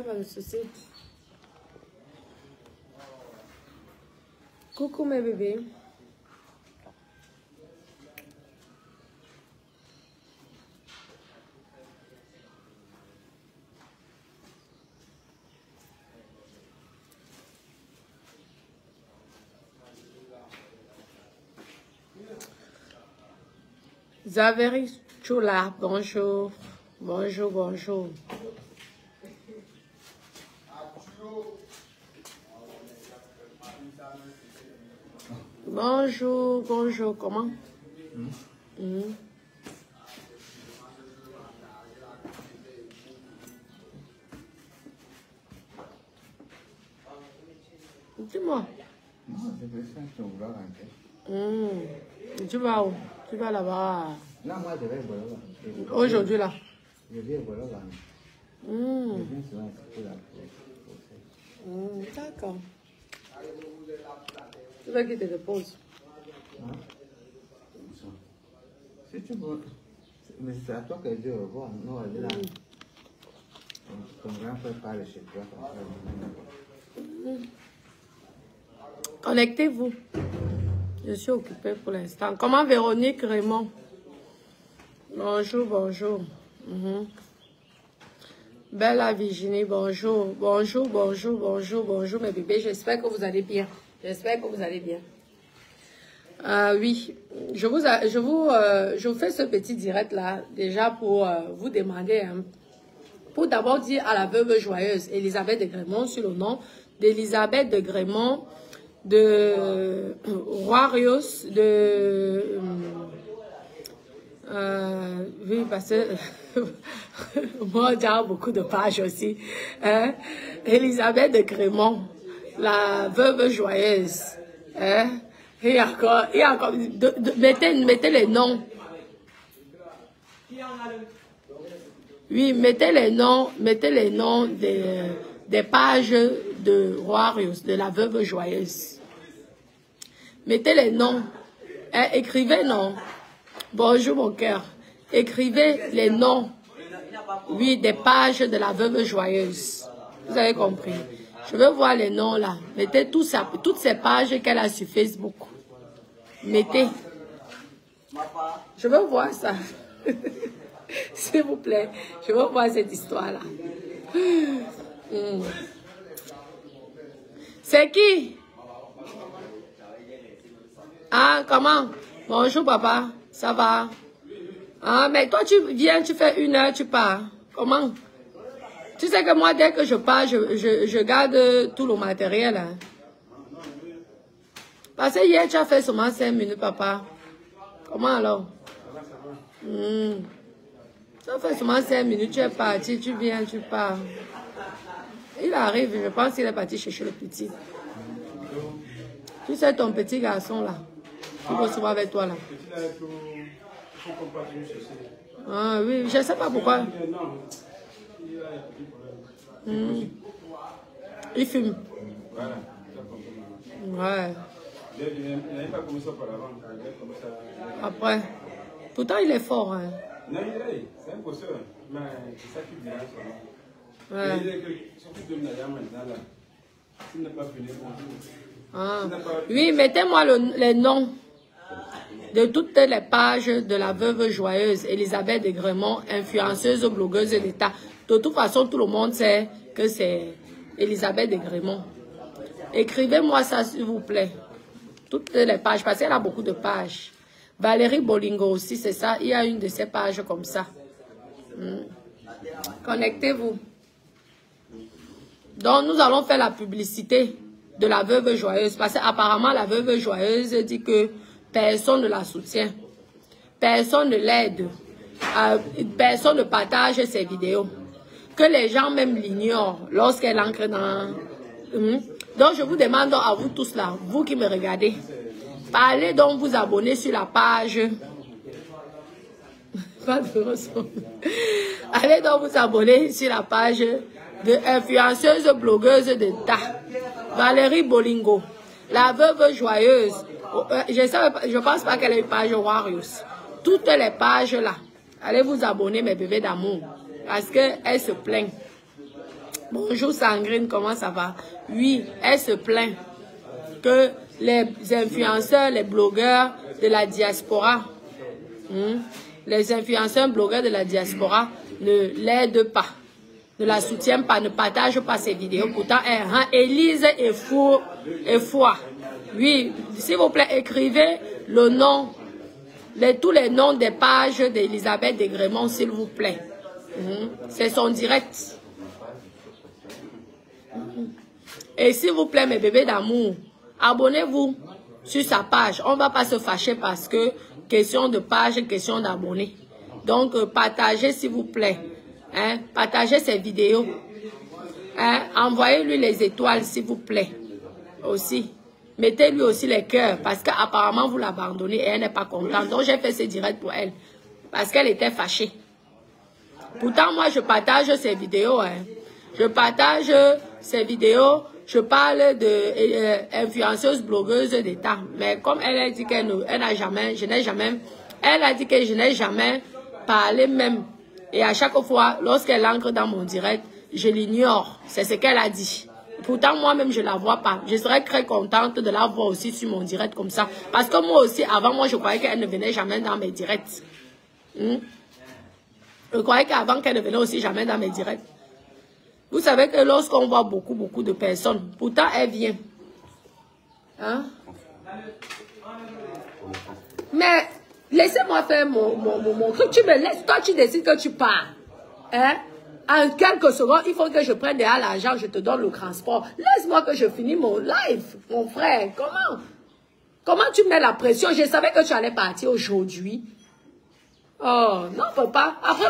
Pas de souci. Coucou mes bébés. Zaveri Chula, bonjour. Bonjour, bonjour. Bonjour, bonjour, comment? Dis-moi. Non, je vais faire ton vlog en fait. Tu vas où? Tu vas là-bas? Non, moi je vais vlog. Aujourd'hui là? Je vais vlog. Je viens souvent pour la D'accord. Tu veux qu'il te dépose? Si tu veux. Mais c'est à toi que je dis au revoir. Nous, on est là. Ton grand frère parle chez toi. Connectez-vous. Je suis occupée pour l'instant. Comment Véronique Raymond? Bonjour, bonjour. Bella Virginie, bonjour. Bonjour, bonjour, bonjour, bonjour mes bébés. J'espère que vous allez bien. J'espère que vous allez bien. Oui, je vous fais ce petit direct là déjà pour vous demander, pour d'abord dire à la veuve joyeuse Elisabeth de Grémont sur le nom d'Elisabeth de Grémont, de Roirios, de oui, parce que moi j'ai beaucoup de pages aussi. Hein? Elisabeth de Grémont, la veuve joyeuse. Hein? Et encore, mettez les noms. Oui, mettez les noms des pages de Roirios, de la veuve joyeuse. Mettez les noms. Écrivez non. Bonjour mon cœur. Écrivez les noms. Oui, des pages de la veuve joyeuse. Vous avez compris. Je veux voir les noms là. Mettez toutes ces pages qu'elle a sur Facebook. Mettez. Je veux voir ça. S'il vous plaît. Je veux voir cette histoire là. C'est qui? Ah, comment? Bonjour papa. Ça va? Ah, mais toi tu viens, tu fais 1 heure, tu pars. Comment? Tu sais que moi, dès que je pars, je garde tout le matériel. Hein. Parce que hier, tu as fait seulement 5 minutes, papa. Comment alors? Tu as fait seulement 5 minutes, tu es parti, tu viens, tu pars. Il arrive, je pense qu'il est parti chercher le petit. Tu sais, ton petit garçon là, il va souvent avec toi là. Ah oui, je ne sais pas pourquoi. Il fume. Ouais. Après. Pourtant, il est fort. Hein. Non, c'est impossible. Mais c'est ça qui vient seulement. Ouais. Surtout de maintenant là. S'il n'est pas venu, oui, mettez-moi les noms de toutes les pages de la veuve joyeuse Elisabeth de Grémont, influenceuse, blogueuse d'État. De toute façon, tout le monde sait que c'est Elisabeth de Grémont. Écrivez-moi ça, s'il vous plaît. Toutes les pages, parce qu'elle a beaucoup de pages. Valérie Bolingo aussi, c'est ça. Il y a une de ces pages comme ça. Connectez-vous. Donc, nous allons faire la publicité de la veuve joyeuse. Parce qu'apparemment, la veuve joyeuse dit que personne ne la soutient. Personne ne l'aide. Personne ne partage ses vidéos. Que les gens même l'ignorent lorsqu'elle entre dans... Donc, je vous demande à vous tous là, vous qui me regardez, allez donc vous abonner sur la page. Allez donc vous abonner sur la page de influenceuse blogueuse d'État, Valérie Bolingo, la veuve joyeuse. Je pense pas qu'elle ait une page Roirios. Toutes les pages là, Allez vous abonner, mes bébés d'amour. Parce qu'elle se plaint. Bonjour Sandrine, comment ça va? Oui, elle se plaint que les influenceurs, les blogueurs de la diaspora, les influenceurs, blogueurs de la diaspora ne l'aident pas, ne la soutiennent pas, ne partagent pas ses vidéos. Pourtant, elle rend Élise et foi. Oui, s'il vous plaît, écrivez le nom, tous les noms des pages d'Elisabeth Desgrémont, s'il vous plaît. C'est son direct. Et s'il vous plaît, mes bébés d'amour, abonnez-vous sur sa page. On ne va pas se fâcher parce que question de page, question d'abonnés. Donc, partagez s'il vous plaît. Partagez ses vidéos. Envoyez-lui les étoiles s'il vous plaît. Aussi. Mettez-lui aussi les cœurs parce qu'apparemment vous l'abandonnez et elle n'est pas contente. Donc, j'ai fait ce direct pour elle parce qu'elle était fâchée. Pourtant, moi, je partage ses vidéos. Je partage ses vidéos. Je parle de influenceuse, blogueuse d'État. Mais comme elle a dit qu'elle n'a jamais, elle a dit que je n'ai jamais parlé même. Et à chaque fois, lorsqu'elle entre dans mon direct, je l'ignore. C'est ce qu'elle a dit. Pourtant, moi-même, je ne la vois pas. Je serais très contente de la voir aussi sur mon direct comme ça. Parce que moi aussi, avant, moi, je croyais qu'elle ne venait jamais dans mes directs. Je croyais qu'avant qu'elle ne venait aussi jamais dans mes directs. Vous savez que lorsqu'on voit beaucoup de personnes, pourtant elle vient. Mais laissez-moi faire mon truc. Tu me laisses, toi tu décides que tu pars. En quelques secondes, il faut que je prenne déjà l'argent, je te donne le transport. Laisse-moi que je finisse mon live, mon frère. Comment tu mets la pression? Je savais que tu allais partir aujourd'hui. Oh, non, papa. Après,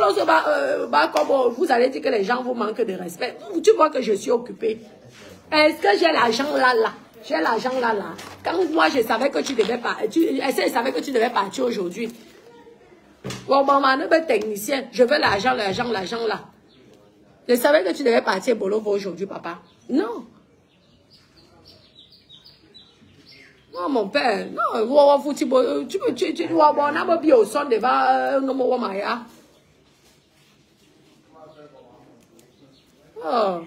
comme vous allez dire que les gens vous manquent de respect. Tu vois que je suis occupée. Est-ce que j'ai l'argent là? J'ai l'argent là. Quand moi, je savais que tu devais partir. Je savais que tu devais partir aujourd'hui. Bon, technicien. Je veux l'argent là. Je savais que tu devais partir Bolovo aujourd'hui, papa. Non. Non, mon père, non, tu dois avoir bien au son devant oh,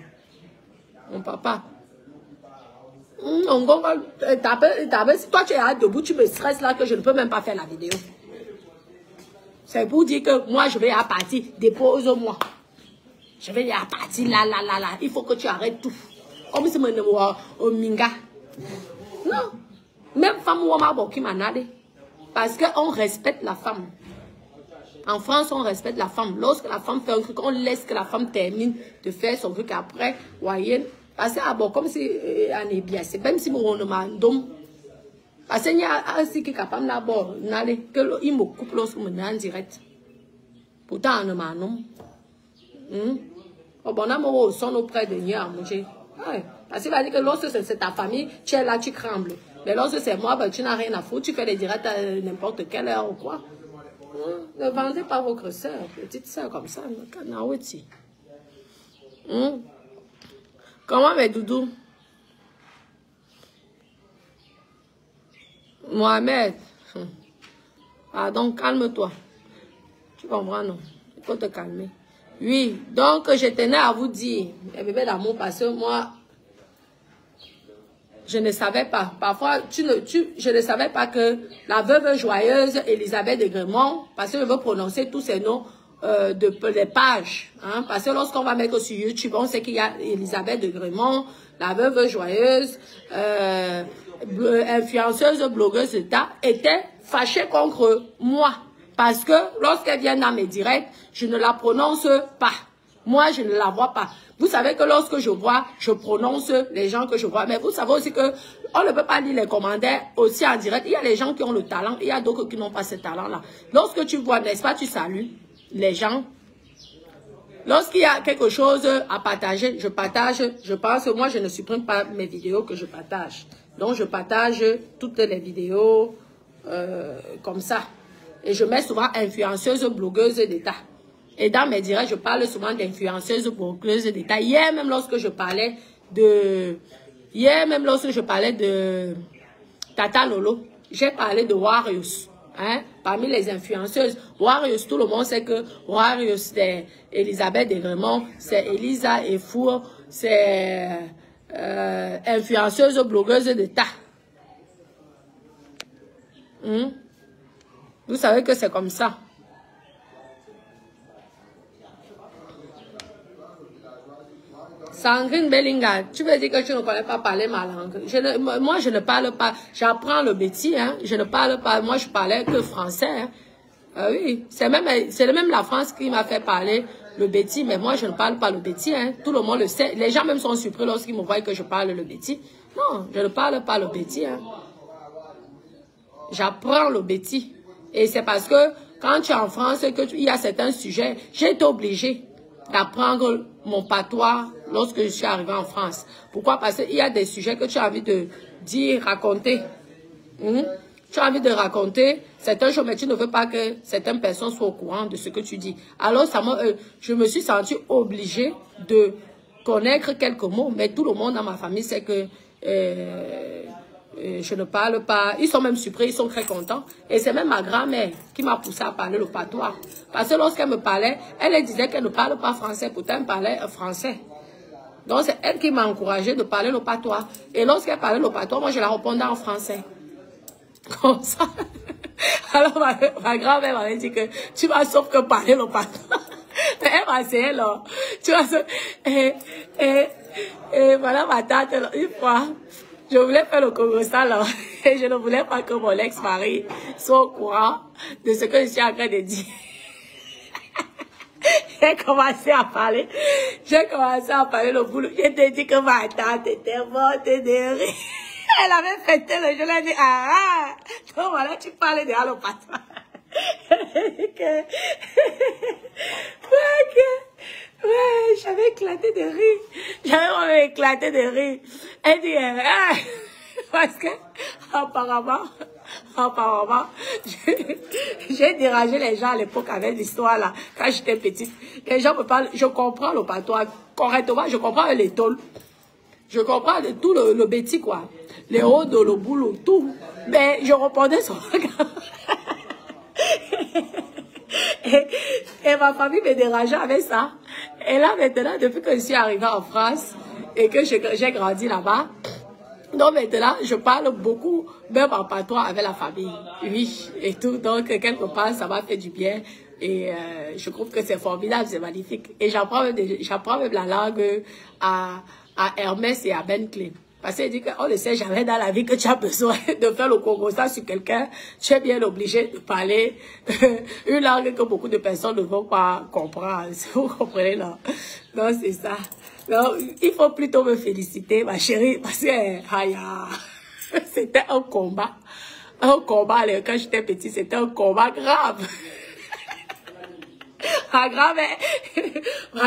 mon papa. Si toi tu es debout, tu me stresses là que je ne peux même pas faire la vidéo. C'est pour dire que moi je vais à partir, dépose-moi. Je vais à partir là. Il faut que tu arrêtes tout. Comme si au minga. Non. Même femme qui m'a nadé. Parce qu'on respecte la femme. En France, on respecte la femme. Lorsque la femme fait un truc, on laisse que la femme termine de faire son truc après. Voyez. Parce que, comme si on est bien. C'est même si on demande. Parce qu'il y a un qui est capable d'abord, il me coupe lorsque je me en direct. Pourtant, on m'a non. Bon, on son auprès de nous à manger. Parce qu'il va dire que lorsque c'est ta famille, tu es là, tu trembles. Mais lorsque c'est moi, ben, tu n'as rien à foutre, tu fais des directs à n'importe quelle heure ou quoi. Ne vendez pas votre soeur, petite soeur comme ça. Comment mes doudous? Mohamed. Pardon, calme-toi. Tu comprends, non? Il faut te calmer. Oui, donc je tenais à vous dire, mes bébés d'amour, parce que moi, je ne savais pas. Parfois, je ne savais pas que la veuve joyeuse Elisabeth Desgrémont, parce que je veux prononcer tous ces noms des pages. Parce que lorsqu'on va mettre sur YouTube, on sait qu'il y a Elisabeth Desgrémont, la veuve joyeuse, influenceuse, blogueuse d'État, était fâchée contre moi. Parce que lorsqu'elle vient dans mes directs, je ne la prononce pas. Moi, je ne la vois pas. Vous savez que lorsque je vois, je prononce les gens que je vois. Mais vous savez aussi que on ne peut pas lire les commentaires aussi en direct. Il y a les gens qui ont le talent, il y a d'autres qui n'ont pas ce talent-là. Lorsque tu vois, n'est-ce pas, tu salues les gens. Lorsqu'il y a quelque chose à partager, je partage. Je pense que moi, je ne supprime pas mes vidéos que je partage. Donc, je partage toutes les vidéos comme ça. Et je mets souvent influenceuse, blogueuse d'État. Et dans mes directs, je parle souvent d'influenceuse, blogueuse d'État. Hier, même lorsque je parlais de Tata Lolo, j'ai parlé de Warriors. Hein? Parmi les influenceuses, Warriors, tout le monde sait que Warriors, c'est Elisabeth Desgrémont, c'est Elisa Efour, c'est influenceuse, blogueuse d'État. Vous savez que c'est comme ça. Sandrine Bellinga, tu veux dire que tu ne connais pas parler ma langue? Moi, je ne parle pas. J'apprends le métier. Hein? Je ne parle pas. Moi, je parlais que français. Hein? Oui, c'est même la France qui m'a fait parler le béti, mais moi, je ne parle pas le béti. Hein? Tout le monde le sait. Les gens même sont surpris lorsqu'ils me voient que je parle le béti. Non, je ne parle pas le béti. Hein? J'apprends le béti. Et c'est parce que quand tu es en France, il y a certains sujets, j'ai été obligée d'apprendre mon patois lorsque je suis arrivée en France. Pourquoi? Parce qu'il y a des sujets que tu as envie de dire, raconter. Tu as envie de raconter certaines choses, mais tu ne veux pas que certaines personnes soient au courant de ce que tu dis. Alors, je me suis sentie obligée de connaître quelques mots, mais tout le monde dans ma famille sait que je ne parle pas. Ils sont même surpris, ils sont très contents. Et c'est même ma grand-mère qui m'a poussé à parler le patois. Parce que lorsqu'elle me parlait, elle disait qu'elle ne parle pas français, pourtant elle parlait français. Donc c'est elle qui m'a encouragé de parler le patois. Et lorsqu'elle parlait le patois, moi je la répondais en français. Comme ça. Alors ma grand-mère m'avait dit que tu vas sauf que parler le patois. Mais elle m'a essayé là. Tu vois, et voilà ma tante, une fois. Je voulais faire le Congo-ça là, et je ne voulais pas que mon ex-mari soit au courant de ce que je suis en train de dire. J'ai commencé à parler le boulot. Je te dis que ma tante était morte de rire. Elle avait fêté le jeu, elle a dit, donc voilà, tu parlais de le patron. Ouais, j'avais éclaté de rire. J'avais éclaté de rire. Elle dit, parce que, apparemment, j'ai dérangé les gens à l'époque avec l'histoire là, quand j'étais petite. Les gens me parlent, je comprends le patois correctement, je comprends les tôles. Je comprends tout le bêtis, quoi. Les hauts de le boulot, tout. Mais je répondais sur regard. Et ma famille me dérangeait avec ça. Et là, maintenant, depuis que je suis arrivée en France et que j'ai grandi là-bas, donc maintenant, je parle beaucoup, même en patois avec la famille. Oui, et tout. Donc, quelque part, ça m'a fait du bien. Et je trouve que c'est formidable, c'est magnifique. Et j'apprends même la langue à Hermès et à Ben Clé. Parce qu'il dit qu'on ne sait jamais dans la vie que tu as besoin de faire le Congo-ça sur quelqu'un. Tu es bien obligé de parler une langue que beaucoup de personnes ne vont pas comprendre. Vous comprenez, là? Donc, c'est ça. Donc, il faut plutôt me féliciter, ma chérie, parce que c'était un combat. Un combat, quand j'étais petite, c'était un combat grave. Ma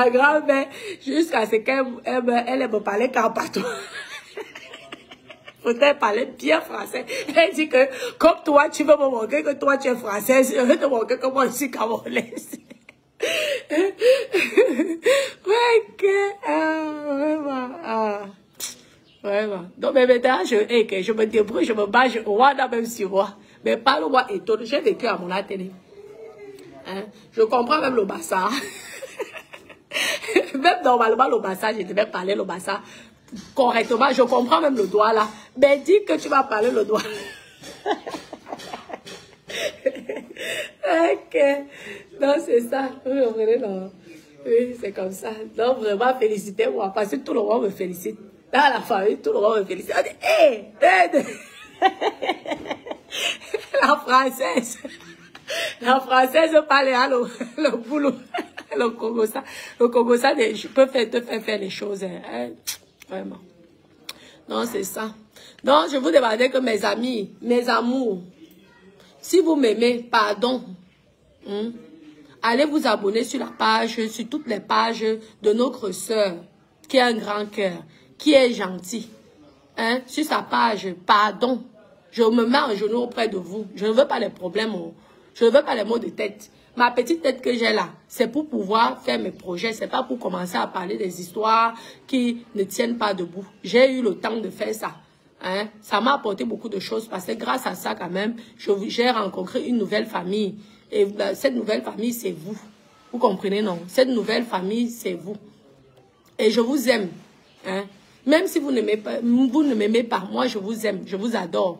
grand-mère, jusqu'à ce qu'elle me parlait qu'en patois. Peut-être parler bien français. Elle dit que, comme toi, tu veux me montrer que toi, tu es française, je veux te montrer que moi, je suis camerounaise. Vraiment. Donc, mais maintenant, je me débrouille, je me bats, je regarde même sur moi. Mais parle-moi étonne. J'ai vécu à mon atelier. Hein? Je comprends même le bassa. Même normalement, le bassa, je devais parler le bassa correctement. Je comprends même le doigt là. Mais dis que tu vas parler le doigt. Ok. Non, c'est ça. Vous comprenez, non? Oui, c'est comme ça. Donc, vraiment, félicitez-moi. Parce que tout le monde me félicite. Dans la famille, tout le monde me félicite. On dit, hey, La française parle à le boulot. Le Congo-ça. Le Congo-ça, je peux te faire les choses. Hein. Vraiment. Non, c'est ça. Donc, je vous demandais que mes amis, mes amours, si vous m'aimez, pardon, allez vous abonner sur la page, sur toutes les pages de notre sœur, qui a un grand cœur, qui est gentille. Hein? Sur sa page, pardon, je me mets en genoux auprès de vous. Je ne veux pas les problèmes, je ne veux pas les maux de tête. Ma petite tête que j'ai là, c'est pour pouvoir faire mes projets. C'est pas pour commencer à parler des histoires qui ne tiennent pas debout. J'ai eu le temps de faire ça. Hein? Ça m'a apporté beaucoup de choses parce que grâce à ça, quand même, j'ai rencontré une nouvelle famille. Et cette nouvelle famille, c'est vous. Vous comprenez, non? Cette nouvelle famille, c'est vous. Et je vous aime. Hein? Même si vous ne m'aimez pas, moi, je vous aime, je vous adore.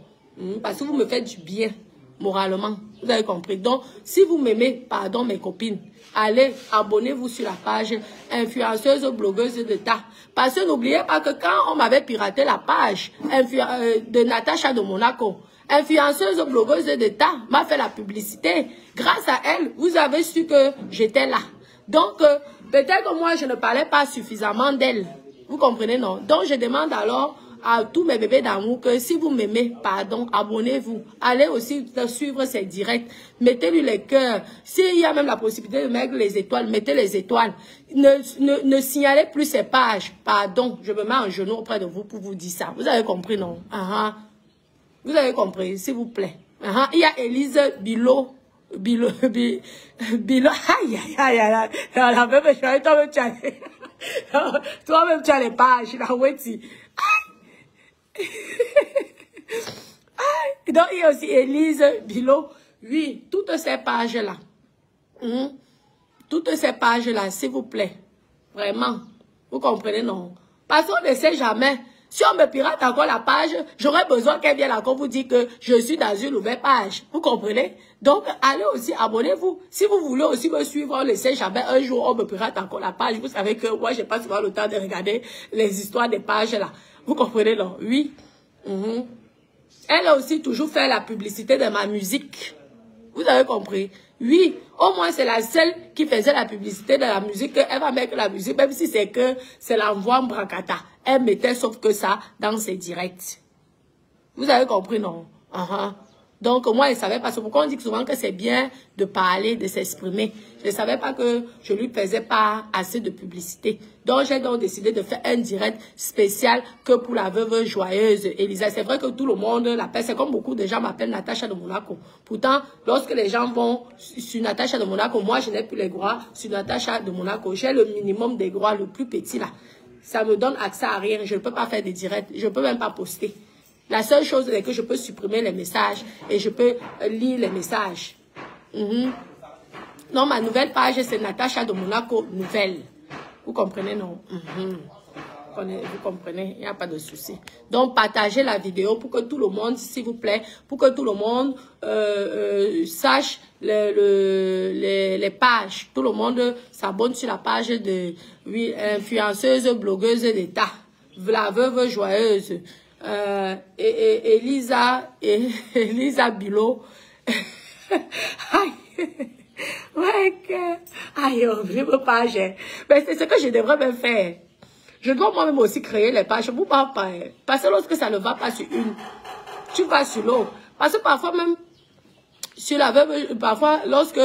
Parce que vous me faites du bien, moralement. Vous avez compris. Donc, si vous m'aimez, pardon mes copines, allez, abonnez-vous sur la page influenceuse blogueuse d'État. Parce que n'oubliez pas que quand on m'avait piraté la page de Natacha de Monaco, influenceuse blogueuse d'État m'a fait la publicité. Grâce à elle, vous avez su que j'étais là. Donc, peut-être que moi, je ne parlais pas suffisamment d'elle. Vous comprenez, non? Donc, je demande alors à tous mes bébés d'amour que si vous m'aimez, pardon, abonnez-vous. Allez aussi suivre ses directs. Mettez-lui les cœurs. S'il y a même la possibilité de mettre les étoiles, mettez les étoiles. Ne signalez plus ces pages. Pardon, je me mets en genoux auprès de vous pour vous dire ça. Vous avez compris, non? Vous avez compris, s'il vous plaît. Il y a Élise Bilo. Aïe, aïe, aïe, aïe. Toi-même, tu as les pages. Donc, il y a aussi Élise Bilo. Oui, toutes ces pages-là. Toutes ces pages-là, s'il vous plaît. Vraiment. Vous comprenez, non? Parce qu'on ne sait jamais. Si on me pirate encore la page, j'aurais besoin qu'elle vienne encore vous dire que je suis dans une nouvelle page. Vous comprenez? Donc, allez aussi, abonnez-vous. Si vous voulez aussi me suivre, on ne sait jamais. Un jour, on me pirate encore la page. Vous savez que moi, je n'ai pas souvent le temps de regarder les histoires des pages là. Vous comprenez, non? Oui. Elle a aussi toujours fait la publicité de ma musique. Vous avez compris? Oui, au moins c'est la seule qui faisait la publicité de la musique. Elle va mettre la musique, même si c'est que c'est l'envoi en bracata. Elle mettait sauf que ça dans ses directs. Vous avez compris, non? Donc moi, je ne savais pas. C'est pourquoi on dit souvent que c'est bien de parler, de s'exprimer. Je ne savais pas que je ne lui faisais pas assez de publicité. Donc j'ai donc décidé de faire un direct spécial que pour la veuve joyeuse Elisa. C'est vrai que tout le monde l'appelle. C'est comme beaucoup de gens m'appellent Natacha de Monaco. Pourtant, lorsque les gens vont sur Natacha de Monaco, moi je n'ai plus les droits sur Natacha de Monaco. J'ai le minimum des droits, le plus petit là. Ça me donne accès à rien. Je ne peux pas faire des directs. Je ne peux même pas poster. La seule chose est que je peux supprimer les messages et je peux lire les messages. Non, ma nouvelle page, c'est Natacha de Monaco Nouvelle. Vous comprenez, non? Vous comprenez, il n'y a pas de souci. Donc, partagez la vidéo pour que tout le monde, s'il vous plaît, pour que tout le monde sache les pages. Tout le monde s'abonne sur la page de influenceuse, blogueuse d'État. La veuve joyeuse. Elisa Bilo. Aïe, horrible page. Mais c'est ce que je devrais même faire. Je dois moi-même aussi créer les pages. Vous parlez pas. Parce que lorsque ça ne va pas sur une, tu vas sur l'autre. Parce que parfois même, sur la veuve, parfois, lorsque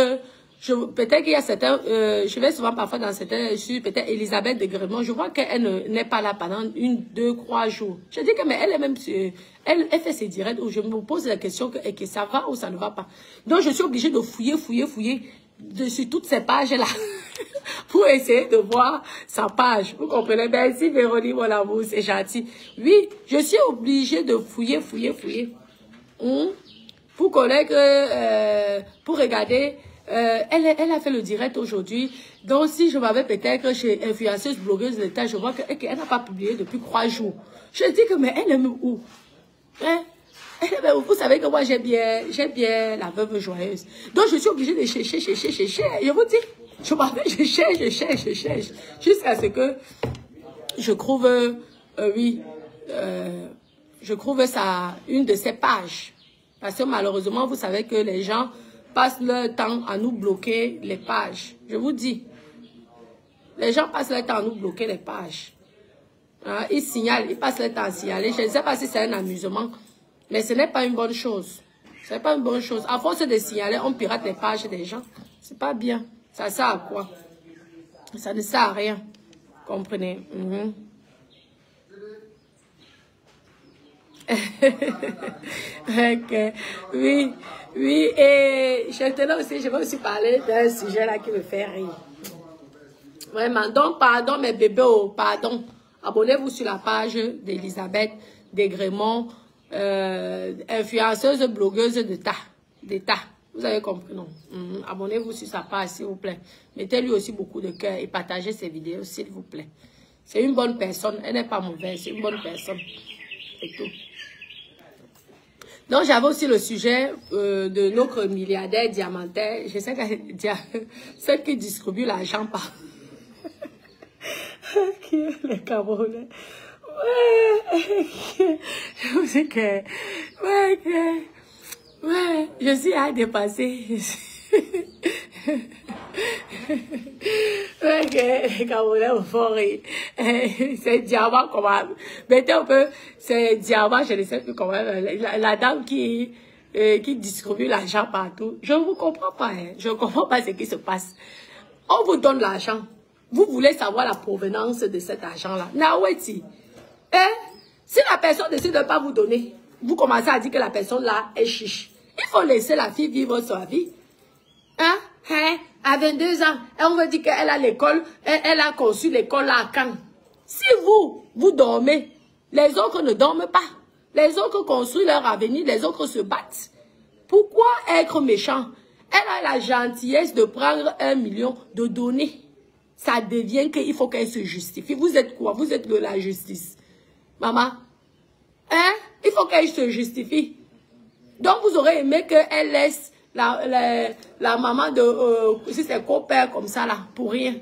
peut-être qu'il y a certains, je vais souvent parfois dans certains, sur peut-être Elisabeth de Grémont, je vois qu'elle n'est pas là pendant 1, 2, 3 jours. Je dis que mais elle est même sur, elle fait ses directs où je me pose la question que ça va ou ça ne va pas. Donc je suis obligée de fouiller sur toutes ces pages-là pour essayer de voir sa page. Vous comprenez? Merci Véronique, mon amour, c'est gentil. Oui, je suis obligée de fouiller. Pour connaître, pour regarder. Elle a fait le direct aujourd'hui. Donc, si je m'avais peut-être chez influenceuse, blogueuse de l'État, je vois qu'elle n'a pas publié depuis 3 jours. Je dis que, mais elle est où? Hein? Vous savez que moi, j'aime bien la veuve joyeuse. Donc, je suis obligée de chercher. Je vous dis, je cherche. Jusqu'à ce que je trouve, je trouve ça, une de ces pages. Parce que malheureusement, vous savez que les gens passent leur temps à nous bloquer les pages. Je vous dis. Les gens passent leur temps à nous bloquer les pages. Ils signalent, ils passent leur temps à signaler. Je ne sais pas si c'est un amusement, mais ce n'est pas une bonne chose. Ce n'est pas une bonne chose. À force de signaler, on pirate les pages des gens. C'est pas bien. Ça sert à quoi? Ça ne sert à rien. Comprenez? Okay. Oui, et je vais aussi parler d'un sujet là qui me fait rire. Vraiment, donc pardon mes bébés, pardon. Abonnez-vous sur la page d'Elisabeth d'Aigremont, influenceuse, blogueuse d'État. Vous avez compris, non? Abonnez-vous sur sa page, s'il vous plaît. Mettez-lui aussi beaucoup de cœur et partagez ses vidéos, s'il vous plaît. C'est une bonne personne. Elle n'est pas mauvaise, c'est une bonne personne. C'est tout. Donc, j'avais aussi le sujet de notre milliardaire diamantaire. Je sais que celle qui distribue l'argent par... les Camerounais. Ouais, je sais que... Ouais, je suis à dépasser. Ouais, que Camerounais au fort. C'est diamant comment. Mettez un peu, c'est diamant, je ne sais plus comment. La dame qui distribue l'argent partout. Je ne vous comprends pas. Hein. Je ne comprends pas ce qui se passe. On vous donne l'argent. Vous voulez savoir la provenance de cet argent-là. Naweti. Hein? Si la personne décide de ne pas vous donner, vous commencez à dire que la personne là est chiche. Il faut laisser la fille vivre sa vie. Hein? Hein? À 22 ans, on veut dire qu'elle a l'école, elle a conçu l'école à Caen. Si vous dormez, les autres ne dorment pas. Les autres construisent leur avenir, les autres se battent. Pourquoi être méchant? Elle a la gentillesse de prendre 1 million, de donner. Ça devient qu'il faut qu'elle se justifie. Vous êtes quoi? Vous êtes de la justice. Maman? Hein? Il faut qu'elle se justifie. Donc, vous aurez aimé qu'elle laisse la maman de... si c'est copain comme ça, là, pour rien.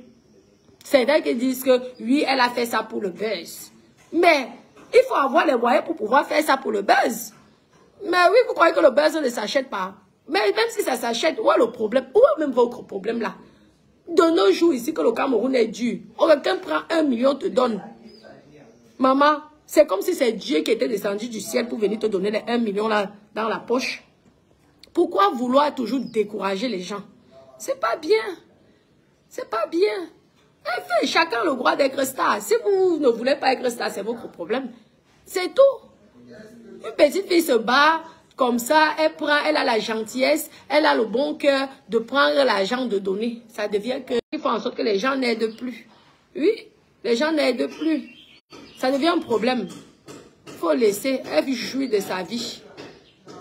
C'est vrai qu'ils disent que, oui, elle a fait ça pour le buzz. Mais, il faut avoir les moyens pour pouvoir faire ça pour le buzz. Mais oui, vous croyez que le buzz ne s'achète pas. Mais même si ça s'achète, où est le problème? Où est même votre problème, là? De nos jours, ici, que le Cameroun est dur. Quelqu'un prend 1 million, te donne. Maman, c'est comme si c'est Dieu qui était descendu du ciel pour venir te donner les 1 million là dans la poche. Pourquoi vouloir toujours décourager les gens? C'est pas bien. C'est pas bien. Enfin, chacun a le droit d'être star. Si vous ne voulez pas être star, c'est votre problème. C'est tout. Une petite fille se bat comme ça, elle a la gentillesse, elle a le bon cœur de prendre l'argent de donner. Ça devient que il faut en sorte que les gens n'aident plus. Oui, les gens n'aident plus. Ça devient un problème. Il faut laisser, elle jouir de sa vie.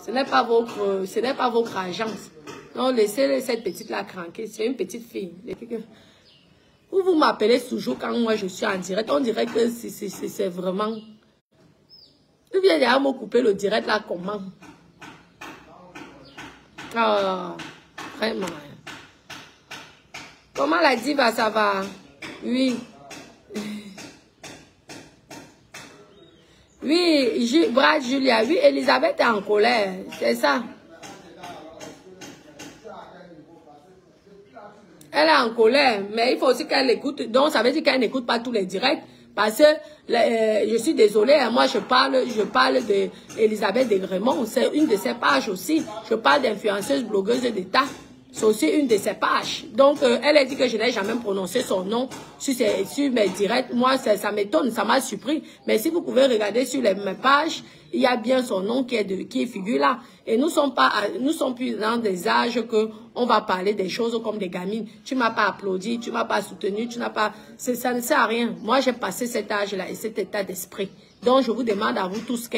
Ce n'est pas votre agence. Donc, laissez cette petite-là cranquer. C'est une petite fille. Vous m'appelez toujours quand moi je suis en direct. On dirait que c'est vraiment... Vous venez à me couper le direct là comment? Oh, vraiment. Comment la diva, ça va? Oui. Oui, Brad Julia, oui, Elisabeth est en colère, c'est ça. Elle est en colère, mais il faut aussi qu'elle écoute. Donc, ça veut dire qu'elle n'écoute pas tous les directs. Parce que, je suis désolée, hein, moi, je parle d'Elisabeth Aigremont. C'est une de ses pages aussi. Je parle d'influenceuse blogueuse d'État. C'est aussi une de ses pages. Donc, elle a dit que je n'ai jamais prononcé son nom sur mes directs. Moi, ça m'étonne, ça m'a surpris. Mais si vous pouvez regarder sur mes pages, il y a bien son nom qui est figure là. Et nous sommes plus dans des âges que on va parler des choses comme des gamines. Tu m'as pas applaudi, tu m'as pas soutenu, ça ne sert à rien. Moi, j'ai passé cet âge-là et cet état d'esprit. Donc, je vous demande à vous tous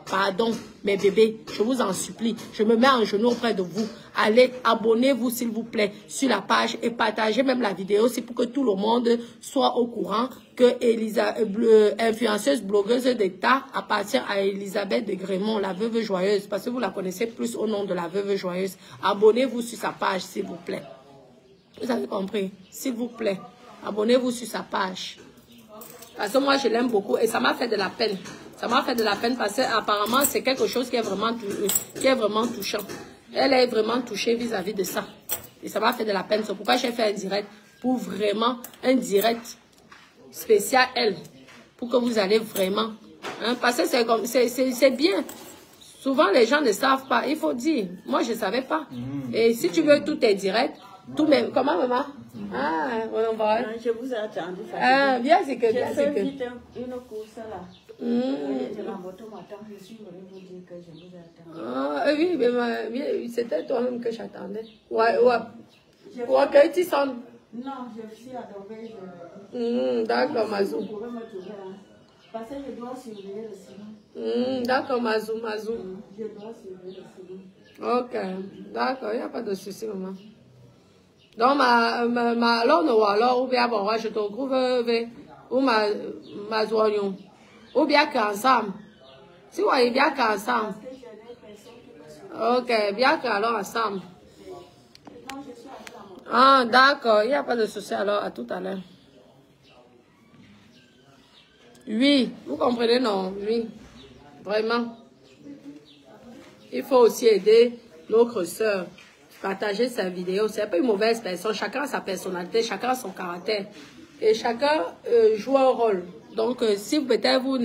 pardon, mes bébés, je vous en supplie. Je me mets en genoux auprès de vous. Allez, abonnez-vous, s'il vous plaît, sur la page et partagez même la vidéo. C'est pour que tout le monde soit au courant que influenceuse blogueuse d'État appartient à Elisabeth Aigremont, la veuve joyeuse. Parce que vous la connaissez plus au nom de la veuve joyeuse. Abonnez-vous sur sa page, s'il vous plaît. Vous avez compris? S'il vous plaît, abonnez-vous sur sa page. Parce que moi, je l'aime beaucoup et ça m'a fait de la peine. Ça m'a fait de la peine parce qu'apparemment, c'est quelque chose qui est vraiment touchant. Elle est vraiment touchée vis-à-vis de ça. Et ça m'a fait de la peine. C'est pourquoi j'ai fait un direct pour vraiment, un direct spécial, elle. Pour que vous allez vraiment. Hein, parce que c'est bien. Souvent, les gens ne savent pas. Il faut dire. Moi, je ne savais pas. Et si tu veux tous tes directs, comment, maman? Ah, on va. Je vous ai attendu. Ah, bien, c'est que. J'ai fait vite une course là. J'étais dans votre matin, je suis venue vous dire que je vous ai attendu. Ah, oui, mais c'était toi-même que j'attendais. Ouais. Que tu sens. Non, je suis à Dover. D'accord, Mazou. Vous pouvez me trouver. Parce que je dois surveiller le Simon. D'accord, Mazou. Je dois surveiller le Simon. Ok, d'accord, il n'y a pas de souci, maman. Donc, alors, ou bien, bon, je te retrouve, ou ma zoion, ou bien qu'ensemble. Si vous voyez bien qu'ensemble. Parce que j'ai des personnes qui me suivent. Ok, bien qu'alors ensemble. Non, je suis avec la moto. Ah, d'accord, il n'y a pas de souci, alors, à tout à l'heure. Oui, vous comprenez, non? Oui, vraiment. Il faut aussi aider notre sœur. Partager sa vidéo. C'est pas une mauvaise personne. Chacun a sa personnalité, chacun a son caractère. Et chacun joue un rôle. Donc, si peut-être vous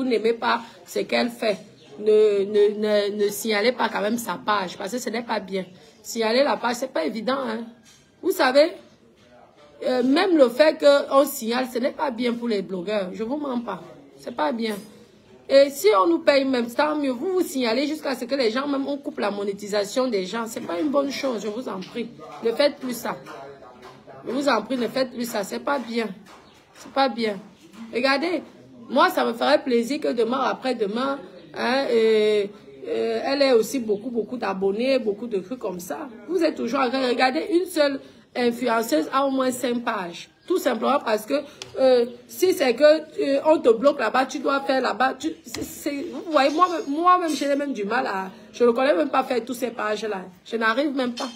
n'aimez pas ce qu'elle fait, ne signalez pas quand même sa page. Parce que ce n'est pas bien. Signaler la page, c'est pas évident. Hein. Vous savez, même le fait qu'on signale, ce n'est pas bien pour les blogueurs. Je vous mens pas. C'est pas bien. Et si on nous paye même, tant mieux. Vous vous signalez jusqu'à ce que les gens, même on coupe la monétisation des gens. C'est pas une bonne chose, je vous en prie. Ne faites plus ça. Je vous en prie, ne faites plus ça. C'est pas bien. C'est pas bien. Regardez, moi, ça me ferait plaisir que demain, après-demain, hein, elle ait aussi beaucoup d'abonnés, beaucoup de trucs comme ça. Vous êtes toujours en train de regarder une seule influenceuse a au moins 5 pages. Tout simplement parce que si c'est que on te bloque là-bas, tu dois faire là-bas. Vous voyez, moi-même, j'ai même du mal à... Je ne connais même pas faire toutes ces pages-là. Je n'arrive même pas.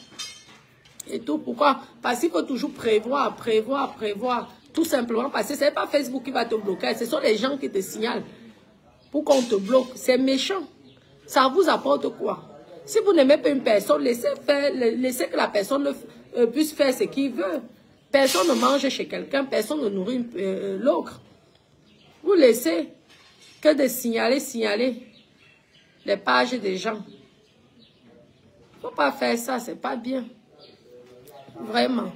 Et tout, pourquoi? Parce qu'il faut toujours prévoir. Tout simplement parce que ce n'est pas Facebook qui va te bloquer. Ce sont les gens qui te signalent pour qu'on te bloque. C'est méchant. Ça vous apporte quoi? Si vous n'aimez pas une personne, laissez que la personne puisse faire ce qu'il veut. Personne ne mange chez quelqu'un, personne ne nourrit l'autre. Vous laissez que de signaler les pages des gens. Il ne faut pas faire ça, c'est pas bien. Vraiment.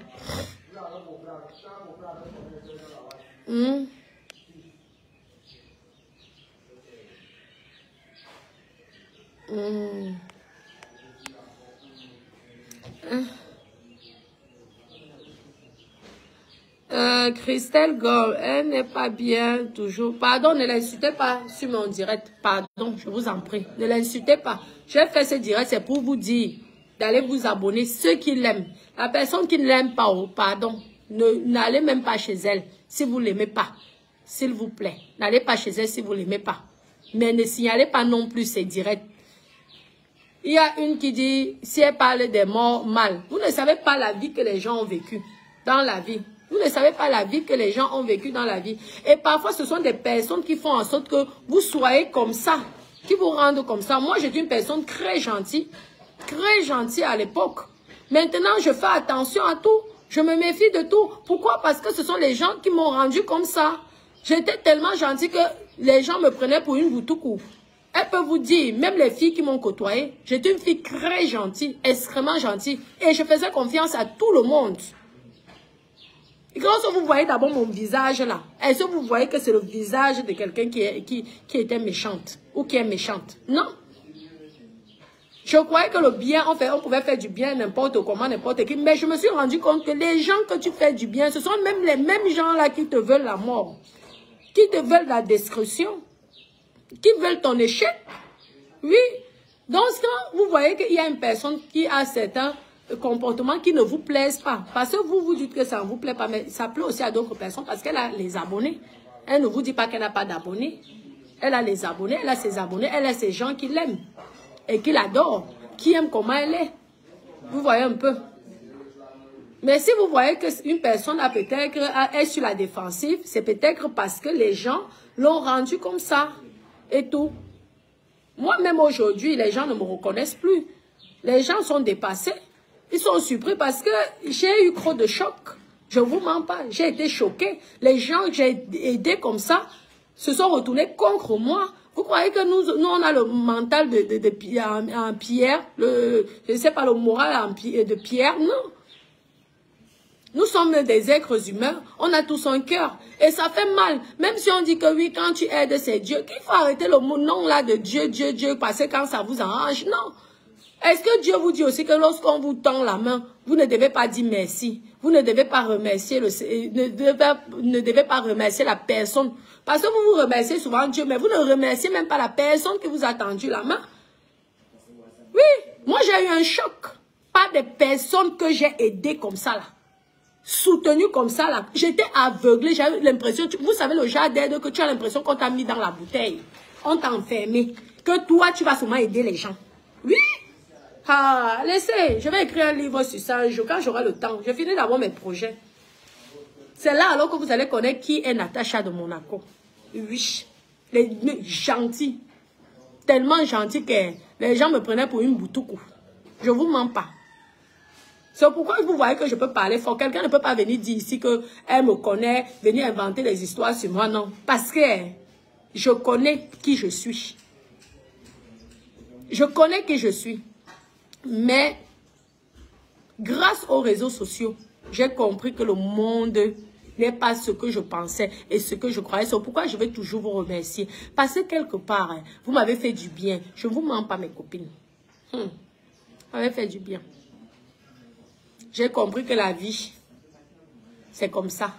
Christelle Gore, elle n'est pas bien toujours. Pardon, ne l'insultez pas sur mon direct. Pardon, je vous en prie. Ne l'insultez pas. J'ai fait ce direct, c'est pour vous dire d'aller vous abonner, ceux qui l'aiment. La personne qui ne l'aime pas, oh, pardon, n'allez même pas chez elle si vous ne l'aimez pas. S'il vous plaît, n'allez pas chez elle si vous ne l'aimez pas. Mais ne signalez pas non plus ces directs. Il y a une qui dit, si elle parle des morts, mal. Vous ne savez pas la vie que les gens ont vécue dans la vie. Vous ne savez pas la vie que les gens ont vécue dans la vie. Et parfois, ce sont des personnes qui font en sorte que vous soyez comme ça, qui vous rendent comme ça. Moi, j'étais une personne très gentille à l'époque. Maintenant, je fais attention à tout. Je me méfie de tout. Pourquoi? Parce que ce sont les gens qui m'ont rendu comme ça. J'étais tellement gentille que les gens me prenaient pour une boutoukou. Elle peut vous dire, même les filles qui m'ont côtoyée, j'étais une fille très gentille, extrêmement gentille. Et je faisais confiance à tout le monde. Et quand vous voyez d'abord mon visage là, est-ce que vous voyez que c'est le visage de quelqu'un qui était méchante ou qui est méchante? Non. Je croyais que le bien, on pouvait faire du bien n'importe comment, n'importe qui. Mais je me suis rendu compte que les gens que tu fais du bien, ce sont même les mêmes gens là qui te veulent la mort, qui te veulent la destruction, qui veulent ton échec. Oui. Donc, quand vous voyez qu'il y a une personne qui a certains comportements qui ne vous plaisent pas, parce que vous dites que ça ne vous plaît pas, mais ça plaît aussi à d'autres personnes parce qu'elle a les abonnés. Elle ne vous dit pas qu'elle n'a pas d'abonnés. Elle a les abonnés, elle a ses abonnés, elle a ses gens qui l'aiment et qui l'adorent, qui aiment comment elle est. Vous voyez un peu. Mais si vous voyez qu'une personne a peut-être est sur la défensive, c'est peut-être parce que les gens l'ont rendu comme ça et tout. Moi-même aujourd'hui, les gens ne me reconnaissent plus. Les gens sont dépassés. Ils sont surpris parce que j'ai eu trop de choc. Je ne vous mens pas. J'ai été choquée. Les gens que j'ai aidés comme ça se sont retournés contre moi. Vous croyez que nous on a le mental en pierre, je ne sais pas, le moral de pierre? Non. Nous sommes des êtres humains. On a tous un cœur. Et ça fait mal. Même si on dit que oui, quand tu aides, c'est Dieu. Qu'il faut arrêter le nom là de Dieu, parce que quand ça vous arrange, non. Est-ce que Dieu vous dit aussi que lorsqu'on vous tend la main, vous ne devez pas dire merci? vous ne devez pas remercier ne devez pas remercier la personne. Parce que vous vous remerciez souvent Dieu, mais vous ne remerciez même pas la personne qui vous a tendu la main. Oui, moi j'ai eu un choc. Pas des personnes que j'ai aidées comme ça là. Soutenues comme ça là. J'étais aveuglée, j'avais l'impression, vous savez le genre d'aide que tu as l'impression qu'on t'a mis dans la bouteille. On t'a enfermé. Que toi tu vas seulement aider les gens. Oui. Ah, laissez, je vais écrire un livre sur ça un jour, quand j'aurai le temps. Je finis d'abord mes projets. C'est là alors que vous allez connaître qui est Natacha de Monaco. Oui, les gentils. Tellement gentils que les gens me prenaient pour une boutoukou. Je vous mens pas. C'est pourquoi vous voyez que je peux parler fort. Quelqu'un ne peut pas venir dire ici qu'elle me connaît, venir inventer des histoires sur moi, non. Parce que je connais qui je suis. Je connais qui je suis. Mais, grâce aux réseaux sociaux, j'ai compris que le monde n'est pas ce que je pensais et ce que je croyais. C'est pourquoi je vais toujours vous remercier. Parce que quelque part, vous m'avez fait du bien. Je ne vous mens pas, mes copines. Vous m'avez fait du bien. J'ai compris que la vie, c'est comme ça.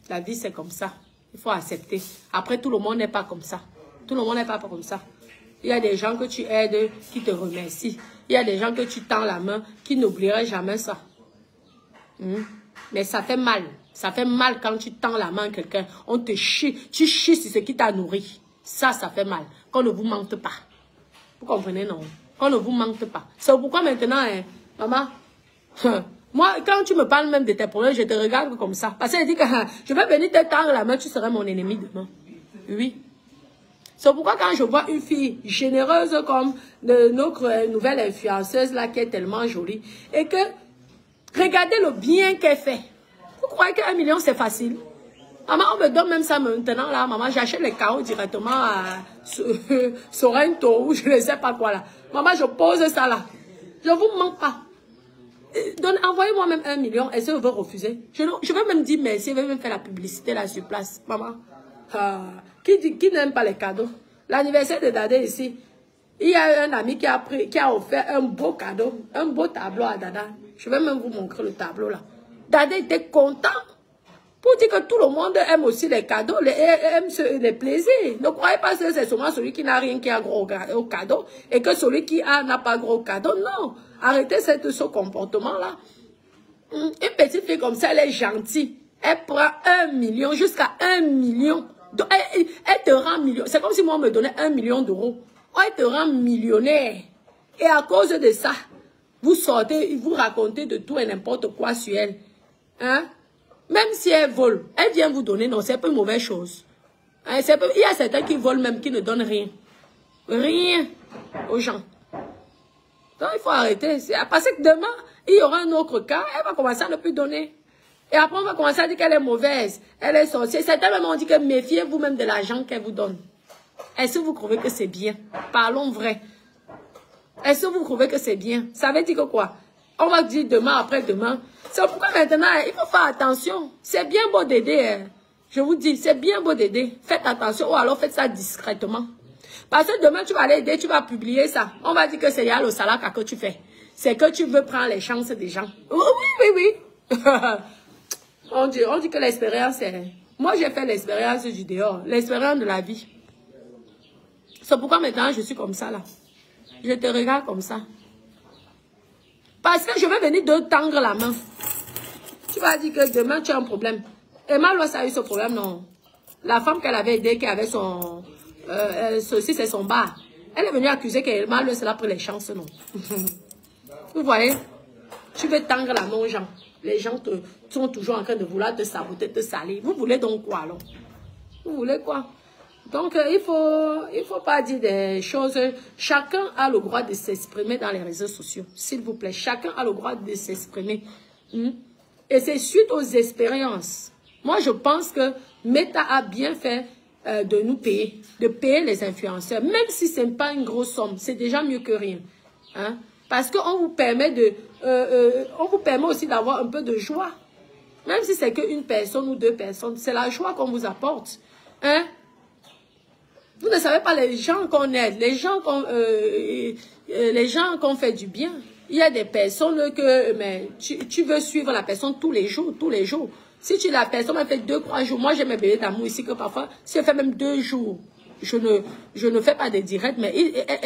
La vie, c'est comme ça. Il faut accepter. Après, tout le monde n'est pas comme ça. Tout le monde n'est pas comme ça. Il y a des gens que tu aides qui te remercient. Il y a des gens que tu tends la main qui n'oublieraient jamais ça. Mais ça fait mal. Ça fait mal quand tu tends la main à quelqu'un. On te chie. Tu chies sur ce qui t'a nourri. Ça fait mal. Qu'on ne vous mente pas. Vous comprenez, non? Qu'on ne vous mente pas. C'est pourquoi maintenant, maman, moi, quand tu me parles même de tes problèmes, je te regarde comme ça. Parce qu'elle dit que je vais venir te tendre la main, tu seras mon ennemi demain. Oui. C'est pourquoi quand je vois une fille généreuse comme notre nouvelle influenceuse là, qui est tellement jolie, et que, regardez le bien qu'elle fait. Vous croyez qu'1 million c'est facile? Maman, on me donne même ça maintenant là, maman, j'achète les carreaux directement à Sorrento ou je ne sais pas quoi là. Maman, je pose ça là. Je vous mens pas. Envoyez-moi même 1 million, est-ce que vous veut refuser? Je vais même dire merci, je vais même faire la publicité là sur place, maman. Qui n'aime pas les cadeaux? L'anniversaire de Dada ici, il y a un ami qui a offert un beau cadeau, un beau tableau à Dada. Je vais même vous montrer le tableau là. Dada était content pour dire que tout le monde aime aussi les cadeaux, aime les plaisirs. Ne croyez pas que c'est seulement celui qui n'a rien qui a gros cadeau et que celui qui n'a pas gros cadeau. Non, arrêtez ce comportement là. Une petite fille comme ça, elle est gentille. Elle prend 1 million jusqu'à 1 million. Elle te rend millionnaire. C'est comme si moi on me donnait 1 million d'euros. Elle te rend millionnaire. Et à cause de ça, vous sortez, vous racontez de tout et n'importe quoi sur elle. Hein? Même si elle vole, elle vient vous donner. Non, c'est pas une mauvaise chose. Hein? Il y a certains qui volent même, qui ne donnent rien. Rien aux gens. Donc il faut arrêter. Parce que demain, il y aura un autre cas. Elle va commencer à ne plus donner. Et après, on va commencer à dire qu'elle est mauvaise. Elle est sorcière. Certains même ont dit que méfiez-vous même de l'argent qu'elle vous donne. Est-ce que vous trouvez que c'est bien? Parlons vrai. Est-ce que vous trouvez que c'est bien? Ça veut dire que quoi? On va dire demain, après-demain. C'est pourquoi maintenant, il faut faire attention. C'est bien beau d'aider. Je vous dis, c'est bien beau d'aider. Faites attention ou alors faites ça discrètement. Parce que demain, tu vas aller aider, tu vas publier ça. On va dire que c'est le salaka que tu fais. C'est que tu veux prendre les chances des gens. Oui. On dit que l'expérience est... Moi, j'ai fait l'expérience du dehors. L'expérience de la vie. C'est pourquoi maintenant, je suis comme ça, là. Je te regarde comme ça. Parce que je vais venir te tendre la main. Tu vas dire que demain, tu as un problème. Emma Lois a eu ce problème, non. La femme qu'elle avait aidée, qui avait son... ceci, c'est son bar. Elle est venue accuser qu'Emma Lois, elle a pris les chances, non. Vous voyez? Tu veux tendre la main aux gens. Les gens sont toujours en train de vouloir te saboter, te salir. Vous voulez donc quoi, alors? Vous voulez quoi? Donc, il faut pas dire des choses. Chacun a le droit de s'exprimer dans les réseaux sociaux. S'il vous plaît, chacun a le droit de s'exprimer. Et c'est suite aux expériences. Moi, je pense que Meta a bien fait de nous payer. De payer les influenceurs. Même si ce n'est pas une grosse somme. C'est déjà mieux que rien. Hein? Parce qu'on vous permet on vous permet aussi d'avoir un peu de joie. Même si c'est qu'une personne ou 2 personnes. C'est la joie qu'on vous apporte. Hein? Vous ne savez pas les gens qu'on aide, les gens qu'on fait du bien. Il y a des personnes que mais tu veux suivre la personne tous les jours, tous les jours. Si la personne m'a fait 2-3 jours, moi j'ai mes bébés d'amour ici que parfois, si elle fait même 2 jours, je ne fais pas de direct, mais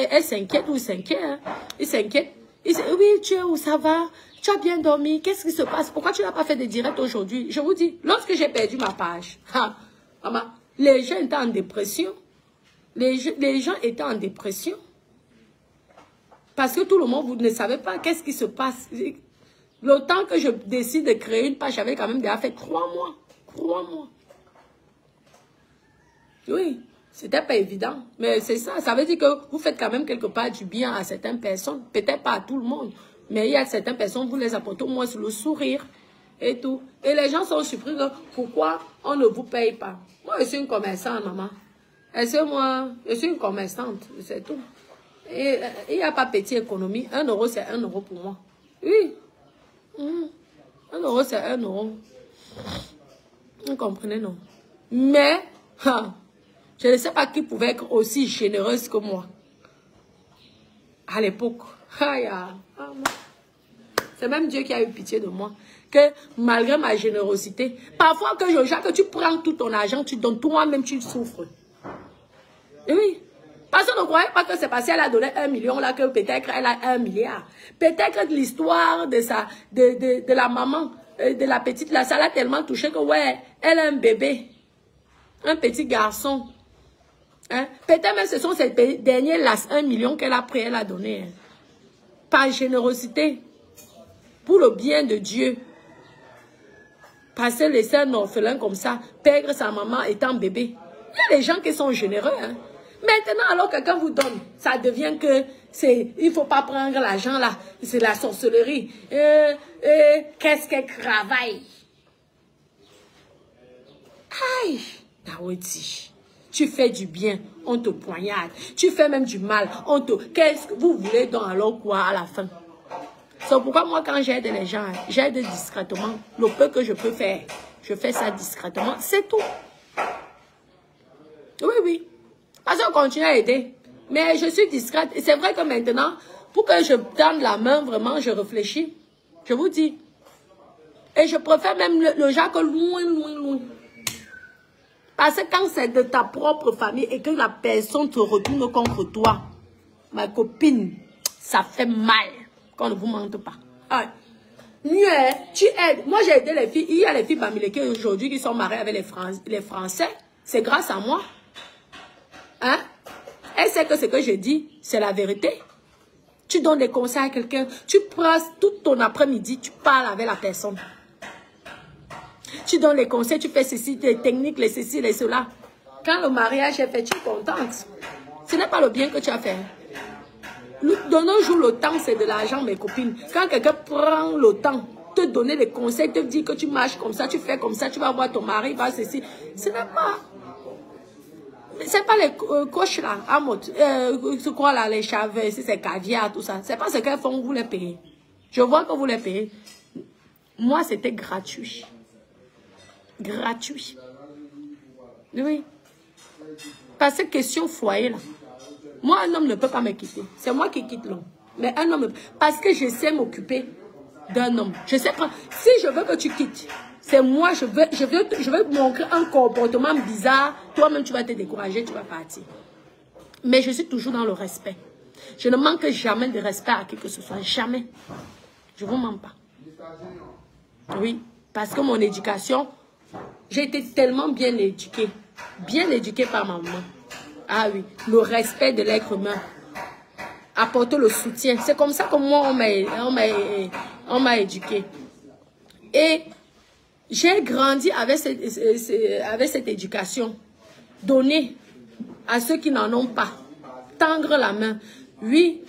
elle s'inquiète ou il s'inquiète. Hein. Il s'inquiète. Il dit, oui, tu es où, ça va? Tu as bien dormi? Qu'est-ce qui se passe? Pourquoi tu n'as pas fait de direct aujourd'hui? Je vous dis, lorsque j'ai perdu ma page, maman, les gens étaient en dépression. Les gens étaient en dépression. Parce que tout le monde, vous ne savez pas qu'est-ce qui se passe. Le temps que je décide de créer une page, j'avais quand même déjà fait 3 mois. 3 mois. Oui, c'était pas évident. Mais c'est ça. Ça veut dire que vous faites quand même quelque part du bien à certaines personnes. Peut-être pas à tout le monde. Mais il y a certaines personnes, vous les apportez au moins le sourire et tout. Et les gens sont surpris de pourquoi on ne vous paye pas. Moi, je suis une commerçante, maman. Moi, je suis une commerçante, c'est tout. Et il n'y a pas petite économie. 1 euro, c'est 1 euro pour moi. Oui. 1 euro, c'est 1 euro. Vous comprenez, non? Mais, je ne sais pas qui pouvait être aussi généreuse que moi. À l'époque. C'est même Dieu qui a eu pitié de moi. Que malgré ma générosité, parfois que tu prends tout ton argent, tu donnes toi-même, tu souffres. Et oui. Parce qu'on ne croyait pas que c'est parce qu'elle a donné 1 million là que peut-être elle a 1 milliard. Peut-être que l'histoire de la maman, de la petite là, ça l'a tellement touché que ouais, elle a un bébé. Un petit garçon. Hein? Peut-être même ce sont ces derniers là, 1 million qu'elle a pris, elle a donné. Hein. Par générosité. Pour le bien de Dieu. Parce que laisser un orphelin comme ça, perdre sa maman étant bébé. Il y a des gens qui sont généreux. Hein? Maintenant, alors quelqu'un vous donne, ça devient que il ne faut pas prendre l'argent là. C'est la sorcellerie. Qu'est-ce qu'elle travaille? Aïe, Dawidi. Tu fais du bien, on te poignarde. Tu fais même du mal, on te... Qu'est-ce que vous voulez donc alors quoi à la fin? C'est pourquoi moi, quand j'aide les gens, j'aide discrètement. Le peu que je peux faire, je fais ça discrètement. C'est tout. Oui, oui. Parce qu'on continue à aider. Mais je suis discrète. Et c'est vrai que maintenant, pour que je tende la main, vraiment, je réfléchis. Je vous dis. Et je préfère même le Jacques loin, loin, loin. Parce que quand c'est de ta propre famille et que la personne te retourne contre toi, ma copine, ça fait mal. Qu'on ne vous mente pas. Ah. Mieux, tu aides. Moi, j'ai aidé les filles. Il y a les filles Bamileke aujourd'hui qui sont mariées avec les Français. C'est grâce à moi. Hein? Elle sait que ce que je dis, c'est la vérité. Tu donnes des conseils à quelqu'un. Tu prends tout ton après-midi, tu parles avec la personne. Tu donnes les conseils, tu fais ceci, les techniques, les ceci, les cela. Quand le mariage est fait, tu es contente. Ce n'est pas le bien que tu as fait. De nos jours, le temps, c'est de l'argent, mes copines. Quand quelqu'un prend le temps, te donner des conseils, te dit que tu marches comme ça, tu fais comme ça, tu vas voir ton mari, va ceci. Ce n'est pas... C'est pas les coachs là, ce quoi là, les chavets, c'est caviar, tout ça. C'est pas ce qu'elles font, vous les payez. Je vois que vous les payez. Moi, c'était gratuit. Gratuit. Oui. Parce que question foyer là. Moi, un homme ne peut pas me quitter. C'est moi qui quitte l'homme. Mais un homme... Parce que je sais m'occuper d'un homme. Je sais pas... Si je veux que tu quittes, c'est moi, je veux montrer un comportement bizarre. Toi-même, tu vas te décourager, tu vas partir. Mais je suis toujours dans le respect. Je ne manque jamais de respect à qui que ce soit. Jamais. Je ne vous mens pas. Oui. Parce que mon éducation, j'ai été tellement bien éduquée. Bien éduquée par ma maman. Ah oui, le respect de l'être humain. Apporter le soutien. C'est comme ça que moi, on m'a éduqué. Et j'ai grandi avec cette éducation. Donner à ceux qui n'en ont pas. Tendre la main. Oui.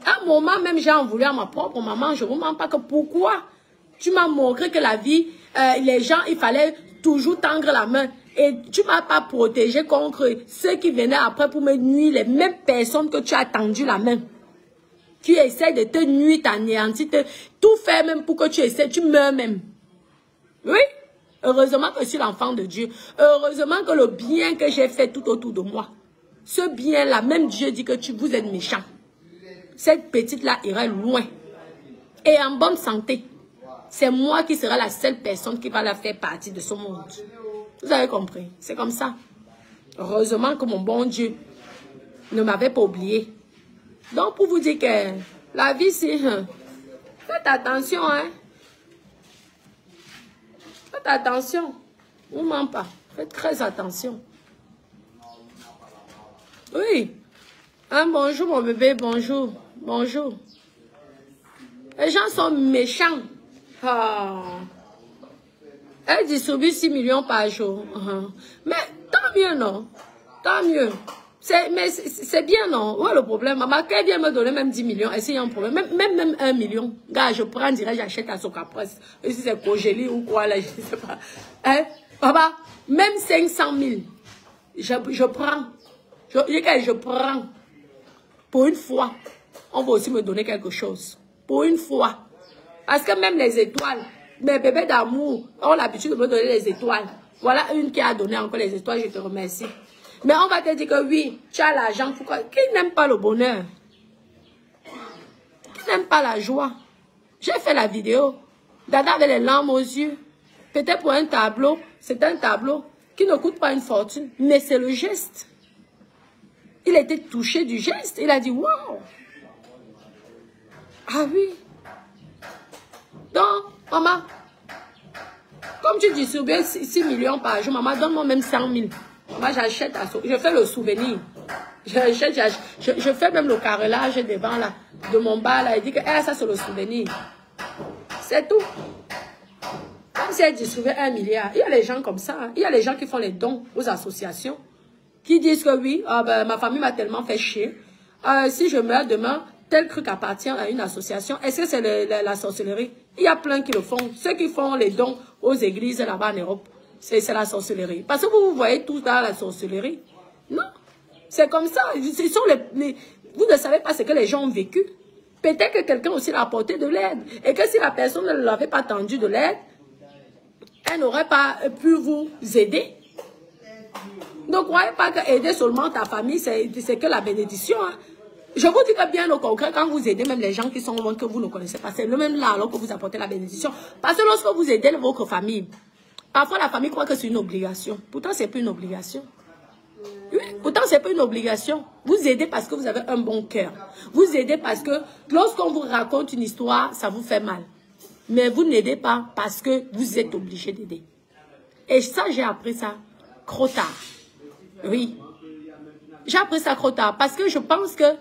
À un moment, même j'ai en voulu à ma propre maman. Je ne vous mens pas que pourquoi tu m'as montré que la vie, les gens, il fallait toujours tendre la main. Et tu ne m'as pas protégé contre ceux qui venaient après pour me nuire, les mêmes personnes que tu as tendu la main. Tu essaies de te nuire, t'anéantir, tout faire même pour que tu essaies, tu meurs même. Oui, heureusement que je suis l'enfant de Dieu. Heureusement que le bien que j'ai fait tout autour de moi, ce bien-là, même Dieu dit que vous êtes méchants. Cette petite-là irait loin. et en bonne santé, c'est moi qui serai la seule personne qui va la faire partie de ce monde. Vous avez compris? C'est comme ça. Heureusement que mon bon Dieu ne m'avait pas oublié. Donc, pour vous dire que la vie, c'est... Faites attention, hein. Faites attention. Ne ment pas. Faites très attention. Oui. Hein, bonjour, mon bébé. Bonjour. Bonjour. Les gens sont méchants. Ah. Elle distribue 6 millions par jour. Mais tant mieux, non? Tant mieux. Mais c'est bien, non? Où est le problème? Maman, qu'elle vient me donner même 10 millions, est-ce qu'il y a un problème? Même 1 million. Gars, je prends, direct, j'achète à Socapresse. Et si c'est Cogélie ou quoi, là, je ne sais pas. Hein? Papa, même 500 000, je prends. Je prends. Pour une fois, on va aussi me donner quelque chose. Pour une fois. Parce que même les étoiles, mes bébés d'amour ont l'habitude de me donner les étoiles. Voilà une qui a donné encore les étoiles, je te remercie. Mais on va te dire que oui, tu as l'argent. Pourquoi? Qui n'aime pas le bonheur? Qui n'aime pas la joie? J'ai fait la vidéo. Dada avait les larmes aux yeux. Peut-être pour un tableau. C'est un tableau qui ne coûte pas une fortune. Mais c'est le geste. Il a été touché du geste. Il a dit, wow. Ah oui. Donc, maman, comme tu distribues 6 millions par jour, maman, donne-moi même 100 000. Moi, j'achète, je fais le souvenir. Je fais même le carrelage devant là, de mon bar là. Il dit que ça, c'est le souvenir. C'est tout. Comme si elle distribuait 1 milliard. Il y a les gens comme ça. Hein. Il y a les gens qui font les dons aux associations. Qui disent que oui, ma famille m'a tellement fait chier. Si je meurs demain, tel truc appartient à une association. Est-ce que c'est la sorcellerie? Il y a plein qui le font. Ceux qui font les dons aux églises là-bas en Europe. C'est la sorcellerie. Parce que vous voyez tout dans la sorcellerie. Non. C'est comme ça. Vous ne savez pas ce que les gens ont vécu. Peut-être que quelqu'un aussi l'a apporté de l'aide. Et que si la personne ne l'avait pas tendu de l'aide, elle n'aurait pas pu vous aider. Donc, croyez pas que aider seulement ta famille, c'est que la bénédiction. Hein. Je vous dis que bien au concret, quand vous aidez même les gens qui sont loin, que vous ne connaissez pas, c'est le même là alors que vous apportez la bénédiction. Parce que lorsque vous aidez votre famille, parfois la famille croit que c'est une obligation. Pourtant, ce n'est pas une obligation. Oui, pourtant, ce n'est pas une obligation. Vous aidez parce que vous avez un bon cœur. Vous aidez parce que lorsqu'on vous raconte une histoire, ça vous fait mal. Mais vous n'aidez pas parce que vous êtes obligé d'aider. Et ça, j'ai appris ça trop tard. Oui. J'ai appris ça trop tard parce que je pense que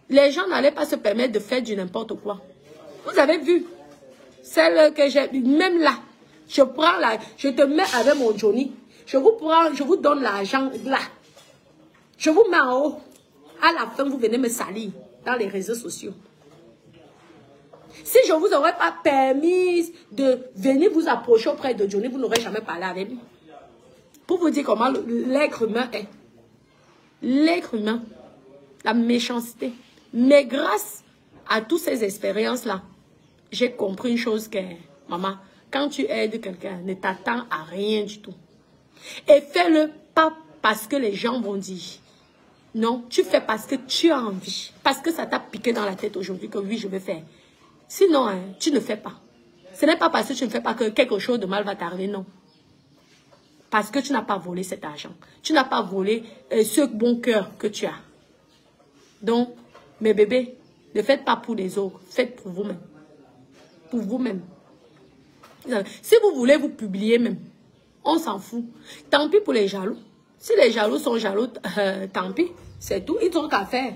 les gens n'allaient pas se permettre de faire du n'importe quoi. Vous avez vu, celle que j'ai, même là, je prends là, je te mets avec mon Johnny. Je vous donne l'argent là. Je vous mets en haut. À la fin, vous venez me salir dans les réseaux sociaux. Si je ne vous aurais pas permis de venir vous approcher auprès de Johnny, vous n'aurez jamais parlé avec lui. Pour vous dire comment l'être humain est. L'être humain, la méchanceté. Mais grâce à toutes ces expériences-là, j'ai compris une chose que, maman, quand tu aides quelqu'un, ne t'attends à rien du tout. Et fais-le pas parce que les gens vont dire. Non, tu fais parce que tu as envie. Parce que ça t'a piqué dans la tête aujourd'hui que oui, je vais faire. Sinon, hein, tu ne fais pas. Ce n'est pas parce que tu ne fais pas que quelque chose de mal va t'arriver, non. Parce que tu n'as pas volé cet argent. Tu n'as pas volé ce bon cœur que tu as. Donc, mes bébés, ne faites pas pour les autres. Faites pour vous-même. Pour vous-même. Si vous voulez vous publier même, on s'en fout. Tant pis pour les jaloux. Si les jaloux sont jaloux, tant pis. C'est tout. Ils n'ont qu'à faire.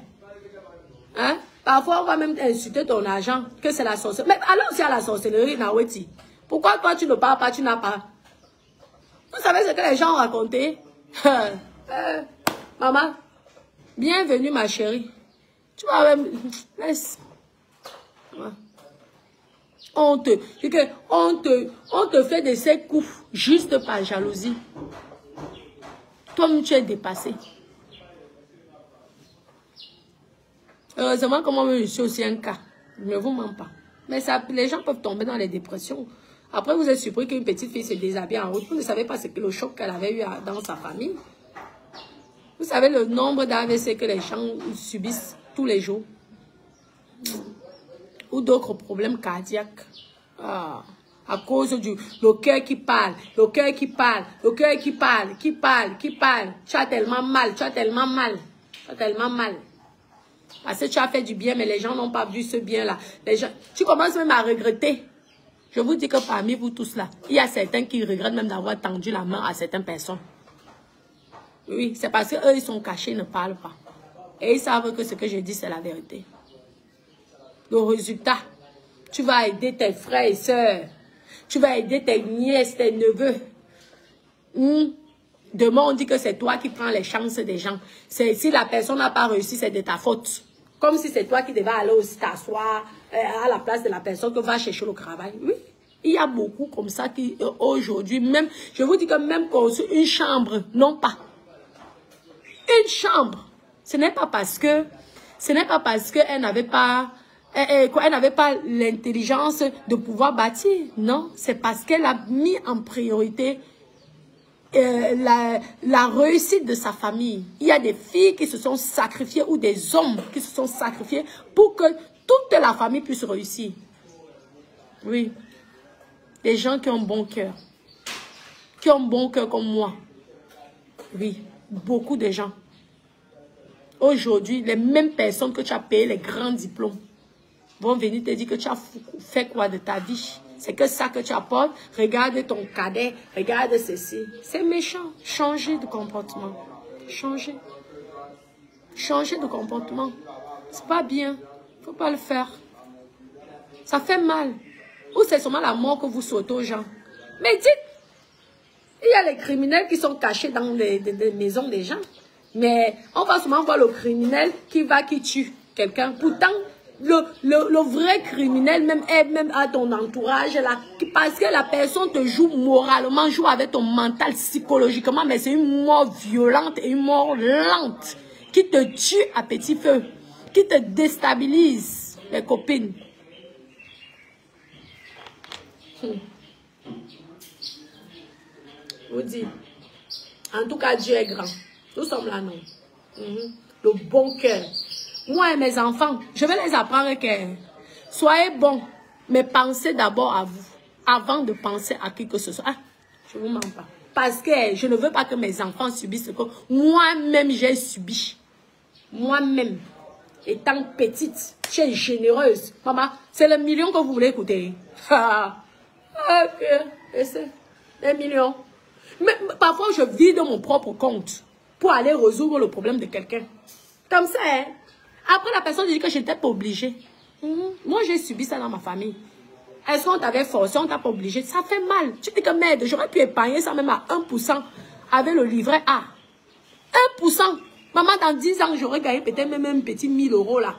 Hein? Parfois, on va même insulter ton argent, que c'est la sorcellerie. Mais alors aussi à la sorcellerie, Naweti. Pourquoi toi, tu ne parles pas, tu n'as pas? Vous savez ce que les gens ont raconté? Maman, bienvenue ma chérie. Tu vas même... Laisse. On te fait de ces coups juste par jalousie. Toi-même, tu es dépassé. Heureusement, comment je suis aussi un cas. Je ne vous mens pas. Mais ça, les gens peuvent tomber dans les dépressions. Après, vous êtes surpris qu'une petite fille se déshabille en route. Vous ne savez pas ce que le choc qu'elle avait eu dans sa famille. Vous savez le nombre d'AVC que les gens subissent tous les jours. ou d'autres problèmes cardiaques. Ah, à cause le cœur qui parle, le cœur qui parle, le cœur qui parle, qui parle. Tu as tellement mal, tu as tellement mal, tu as tellement mal. Parce que tu as fait du bien, mais les gens n'ont pas vu ce bien-là. Tu commences même à regretter. Je vous dis que parmi vous tous là, il y a certains qui regrettent même d'avoir tendu la main à certaines personnes. Oui, c'est parce qu'eux, ils sont cachés, ils ne parlent pas. Et ils savent que ce que je dis, c'est la vérité. Le résultat, tu vas aider tes frères et sœurs. Tu vas aider tes nièces, tes neveux. Demain, on dit que c'est toi qui prends les chances des gens. Si la personne n'a pas réussi, c'est de ta faute. Comme si c'est toi qui devais aller aussi t'asseoir à la place de la personne que va chercher le travail. Oui, il y a beaucoup comme ça qui, aujourd'hui, même, je vous dis que même construire une chambre, non pas. Une chambre. Ce n'est pas parce que, elle n'avait pas, elle n'avait pas l'intelligence de pouvoir bâtir. Non, c'est parce qu'elle a mis en priorité la réussite de sa famille. Il y a des filles qui se sont sacrifiées ou des hommes qui se sont sacrifiés pour que toute la famille puisse réussir. Oui. Des gens qui ont bon cœur. Qui ont bon cœur comme moi. Oui. Beaucoup de gens. Aujourd'hui, les mêmes personnes que tu as payé les grands diplômes vont venir te dire que tu as fait quoi de ta vie. C'est que ça que tu apportes. Regarde ton cadet, regarde ceci. C'est méchant. Changer de comportement. Changer. Changer de comportement. C'est pas bien. Il ne faut pas le faire. Ça fait mal. Ou c'est seulement la mort que vous sautez aux gens. Mais dites, il y a les criminels qui sont cachés dans les maisons des gens. Mais on va souvent voir le criminel qui tue quelqu'un. Pourtant, le vrai criminel même est même à ton entourage là, parce que la personne te joue moralement, joue avec ton mental psychologiquement, mais c'est une mort violente et une mort lente qui te tue à petit feu, qui te déstabilise, les copines. Je vous dis, en tout cas Dieu est grand. Nous sommes là, non. Le bon cœur. Moi et mes enfants, je vais les apprendre que soyez bons, mais pensez d'abord à vous, avant de penser à qui que ce soit. Ah, je ne vous mens pas. Parce que je ne veux pas que mes enfants subissent ce que moi-même j'ai subi. Moi-même, étant petite, je suis généreuse. Maman, c'est le million que vous voulez écouter. Ok, c'est des millions. Mais parfois, je vis de mon propre compte pour aller résoudre le problème de quelqu'un. Comme ça, hein. Après, la personne dit que je n'étais pas obligée. Moi, j'ai subi ça dans ma famille. Est-ce qu'on t'avait forcé, on t'a pas obligé? Ça fait mal. Tu dis que merde, j'aurais pu épargner ça même à 1% avec le livret A. 1%. Maman, dans 10 ans, j'aurais gagné peut-être même un petit 1000 € là.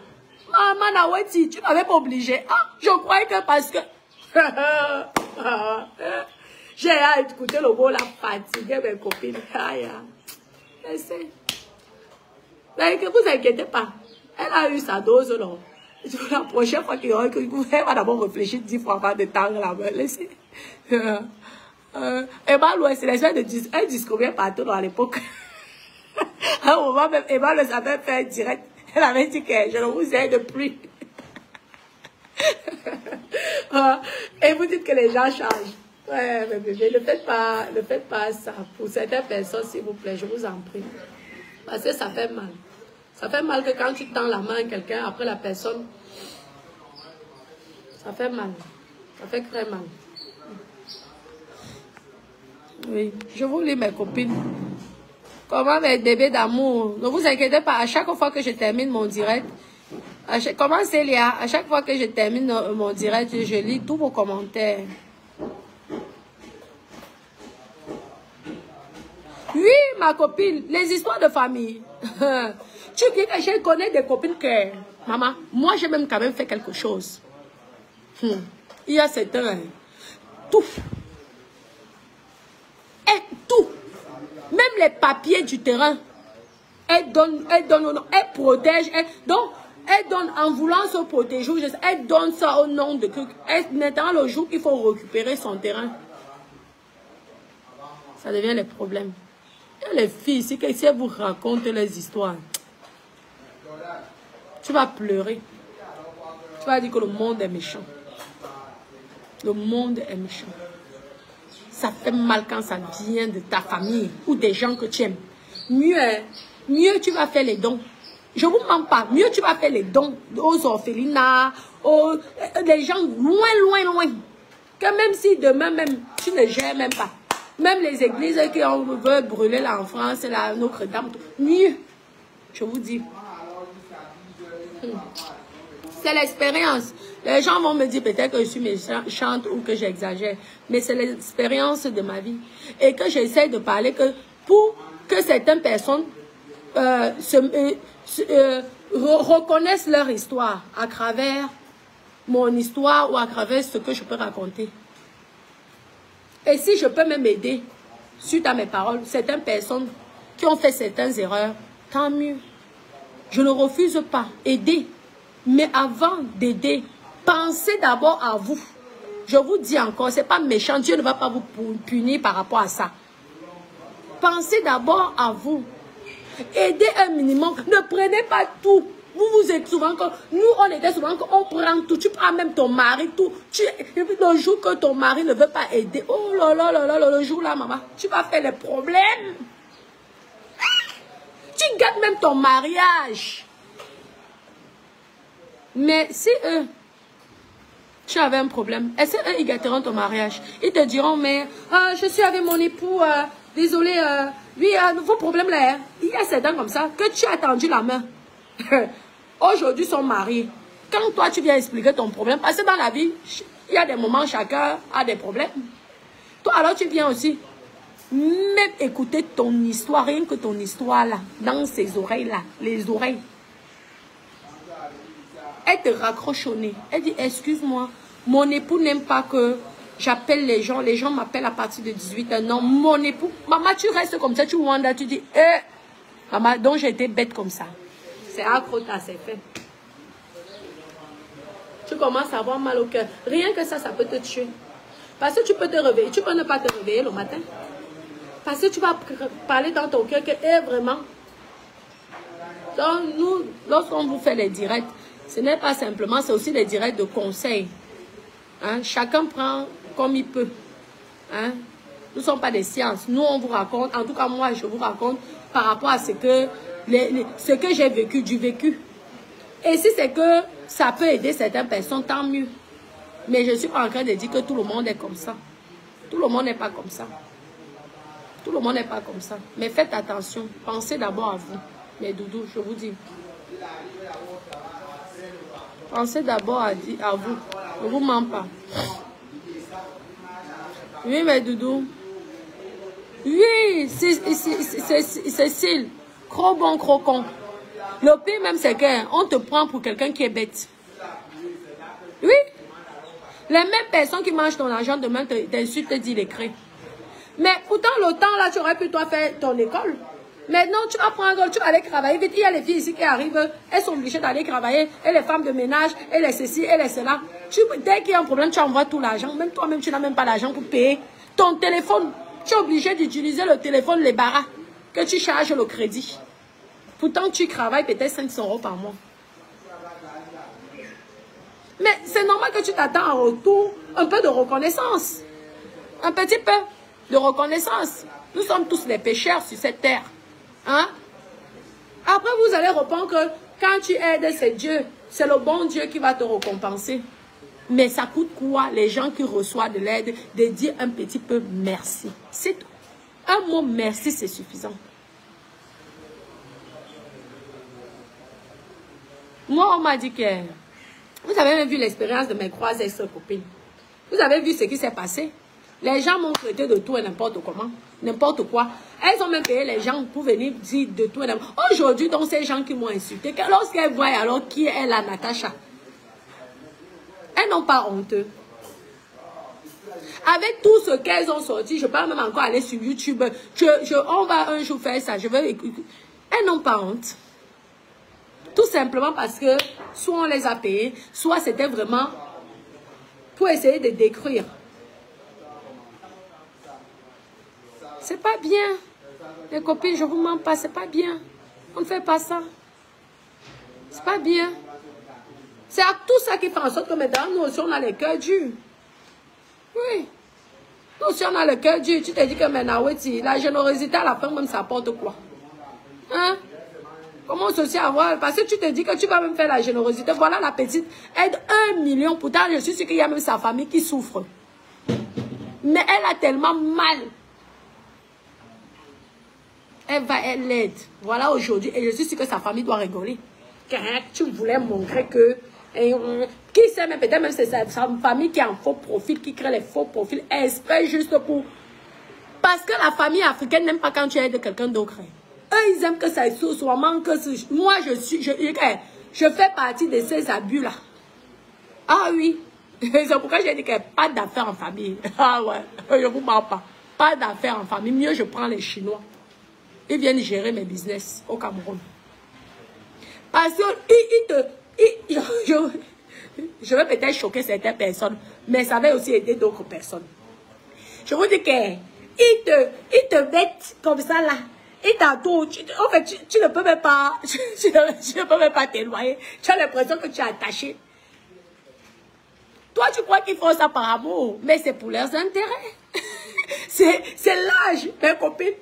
Maman, Nawati, tu m'avais pas obligé. Ah, je croyais que parce que... j'ai écouté le mot là, fatigué mes copines. Aïe. Mais que vous inquiétez pas. Elle a eu sa dose, non. La prochaine fois qu'il y aura, elle va d'abord réfléchir 10 fois avant de tendre la main. Laissez. Emma Louis, c'est l'espèce de... Elle discriminait partout à l'époque. À un moment même, Emma le savait faire direct. Elle avait dit que je ne vous aide plus. Et vous dites que les gens changent. Ouais, mais bébé, ne faites pas ça. Pour certaines personnes, s'il vous plaît, je vous en prie. Parce que ça fait mal. Ça fait mal que quand tu tends la main à quelqu'un, après la personne, ça fait mal. Ça fait très mal. Oui, je vous lis mes copines. Comment mes bébés d'amour? Ne vous inquiétez pas, à chaque fois que je termine mon direct, comment c'est Léa? À chaque fois que je termine mon direct, je lis tous vos commentaires. Oui, ma copine, les histoires de famille. Tu dis que je connais des copines que... Maman, moi j'ai même quand même fait quelque chose. Il y a certains... Tout. Et tout. Même les papiers du terrain. Elle protège. Donc, elle donne en voulant se protéger. Elle donne ça au nom de... Maintenant, le jour qu'il faut récupérer son terrain, ça devient les problèmes. Et les filles, si elles vous racontent les histoires, tu vas pleurer. Tu vas dire que le monde est méchant. Le monde est méchant. Ça fait mal quand ça vient de ta famille ou des gens que tu aimes. Mieux tu vas faire les dons. Je ne vous mens pas. Mieux tu vas faire les dons aux orphelinats, les gens loin. Que même si demain même, tu ne gères même pas. Même les églises qui veulent brûler là en France, là, Notre-Dame, mieux. Je vous dis. C'est l'expérience. Les gens vont me dire peut-être que je suis méchante ou que j'exagère. Mais c'est l'expérience de ma vie. Et que j'essaie de parler que pour que certaines personnes reconnaissent leur histoire à travers mon histoire ou à travers ce que je peux raconter. Et si je peux même aider, suite à mes paroles, certaines personnes qui ont fait certaines erreurs, tant mieux. Je ne refuse pas aider. Mais avant d'aider, pensez d'abord à vous. Je vous dis encore, ce n'est pas méchant. Dieu ne va pas vous punir par rapport à ça. Pensez d'abord à vous. Aidez un minimum. Ne prenez pas tout. Vous êtes souvent comme... Nous, on était souvent comme... On prend tout. Tu prends même ton mari, tout. Le jour que ton mari ne veut pas aider. Oh là là là là, le jour là, maman. Tu vas faire les problèmes. Tu gâtes même ton mariage. Mais si eux, tu avais un problème, est-ce qu'eux, ils gâteront ton mariage? Ils te diront, mais je suis avec mon époux, désolé, lui, vos problèmes là, hein. Il y a certains comme ça, que tu as tendu la main. Aujourd'hui, son mari, quand toi, tu viens expliquer ton problème, parce que dans la vie, il y a des moments, chacun a des problèmes. Toi, alors, tu viens aussi, même écouter ton histoire, rien que ton histoire là, dans ses oreilles là, les oreilles. Elle te raccroche au nez. Elle dit, excuse-moi, mon époux n'aime pas que j'appelle les gens m'appellent à partir de 18 ans. Non, mon époux, maman, tu restes comme ça, tu wanda, tu dis, maman, donc j'ai été bête comme ça. C'est accro, c'est fait. Tu commences à avoir mal au cœur. Rien que ça peut te tuer. Parce que tu peux te réveiller, tu peux ne pas te réveiller le matin. Parce que tu vas parler dans ton cœur que, vraiment. Donc, nous, lorsqu'on vous fait les directs, ce n'est pas simplement, c'est aussi des directs de conseils. Hein? Chacun prend comme il peut. Hein? Nous ne sommes pas des sciences. Nous, on vous raconte, en tout cas moi, je vous raconte par rapport à ce que j'ai vécu, du vécu. Et si c'est que ça peut aider certaines personnes, tant mieux. Mais je ne suis pas en train de dire que tout le monde est comme ça. Tout le monde n'est pas comme ça. Tout le monde n'est pas comme ça. Mais faites attention. Pensez d'abord à vous. Mais doudou, je vous dis. Pensez d'abord à vous. Ne vous mens pas. Oui, mais doudou. Oui, Cécile. Gros bon, gros con. Le pire même, c'est qu'on te prend pour quelqu'un qui est bête. Oui. Les mêmes personnes qui mangent ton argent demain t'insultent, te disent les crées. Mais pourtant, le temps là, tu aurais pu toi faire ton école. Maintenant, tu vas prendre, tu vas aller travailler vite. Il y a les filles ici qui arrivent, elles sont obligées d'aller travailler. Et les femmes de ménage, et les ceci, et les cela. Dès qu'il y a un problème, tu envoies tout l'argent. Même toi-même, tu n'as même pas l'argent pour payer ton téléphone. Tu es obligé d'utiliser le téléphone, les barras, que tu charges le crédit. Pourtant, tu travailles peut-être 500 € par mois. Mais c'est normal que tu t'attends en retour un peu de reconnaissance. Un petit peu de reconnaissance. Nous sommes tous des pécheurs sur cette terre. Hein? Après, vous allez répondre que quand tu aides, c'est Dieu. C'est le bon Dieu qui va te récompenser. Mais ça coûte quoi, les gens qui reçoivent de l'aide, de dire un petit peu merci. C'est tout. Un mot merci, c'est suffisant. Moi, on m'a dit que... Vous avez vu l'expérience de mes 3 ex-copines. Vous avez vu ce qui s'est passé. Les gens m'ont traité de tout et n'importe comment. N'importe quoi. Elles ont même payé les gens pour venir dire de tout et n'importe quoi. Aujourd'hui, donc, ces gens qui m'ont insulté, lorsqu'elles voient alors qui est la Natacha, elles n'ont pas honteux. Avec tout ce qu'elles ont sorti, je peux même encore aller sur YouTube. On va un jour faire ça. Elles n'ont pas honte. Tout simplement parce que soit on les a payés, soit c'était vraiment pour essayer de détruire. C'est pas bien. Les copines, je vous mens pas, c'est pas bien. On ne fait pas ça. C'est pas bien. C'est tout ça qui fait en sorte que maintenant, nous aussi, on a les cœurs durs. Oui. Nous aussi, on a le cœur dur. Tu te dis que maintenant, oui, la générosité, à la fin, même, ça apporte quoi? Hein? Comment ceci avoir? Parce que tu te dis que tu vas même faire la générosité. Voilà la petite aide 1 million. Pourtant, je suis sûre qu'il y a même sa famille qui souffre. Mais elle a tellement mal. Elle l'aide. Voilà aujourd'hui. Et je suis sûre que sa famille doit rigoler. Car tu voulais montrer que... qui sait, mais peut-être même c'est sa famille qui a un faux profil, qui crée les faux profils exprès juste pour... Parce que la famille africaine n'aime pas quand tu aides quelqu'un d'autre. Eux, ils aiment que ça soit manque. Moi, je fais partie de ces abus-là. Ah oui. C'est pourquoi j'ai dit qu'il n'y a pas d'affaires en famille. Ah ouais, je ne vous parle pas. Pas d'affaires en famille. Mieux, je prends les Chinois. Ils viennent gérer mes business au Cameroun. Parce que je vais peut-être choquer certaines personnes, mais ça va aussi aider d'autres personnes. Je vous dis qu'ils te mettent comme ça là. Et tantôt, en fait, tu ne peux même pas, tu ne peux même pas t'éloigner. Tu as l'impression que tu es attaché. Toi, tu crois qu'ils font ça par amour, mais c'est pour leurs intérêts. C'est l'âge, mes copines.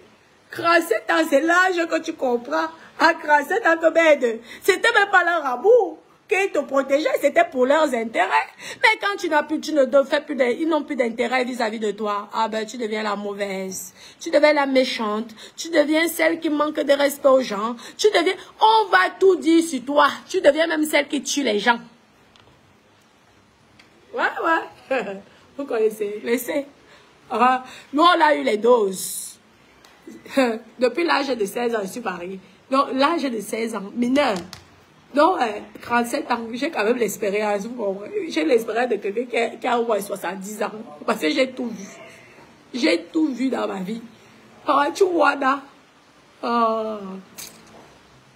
Crasser dans c'est l'âge que tu comprends. À crasser dans que bête. C'était même pas leur amour qu'ils te protégeaient, c'était pour leurs intérêts. Mais quand tu n'as plus, tu ne fais plus, ils n'ont plus d'intérêt vis-à-vis de toi. Ah ben, tu deviens la mauvaise. Tu deviens la méchante. Tu deviens celle qui manque de respect aux gens. Tu deviens, on va tout dire sur toi. Tu deviens même celle qui tue les gens. Ouais. Vous connaissez, laissez. Nous, on a eu les doses. Depuis l'âge de 16 ans, je suis mariée. Donc, l'âge de 16 ans, mineur. Donc, 37 ans, j'ai quand même l'expérience. J'ai l'expérience de quelqu'un qui a au moins 70 ans. Parce que j'ai tout vu. J'ai tout vu dans ma vie. Tu vois là.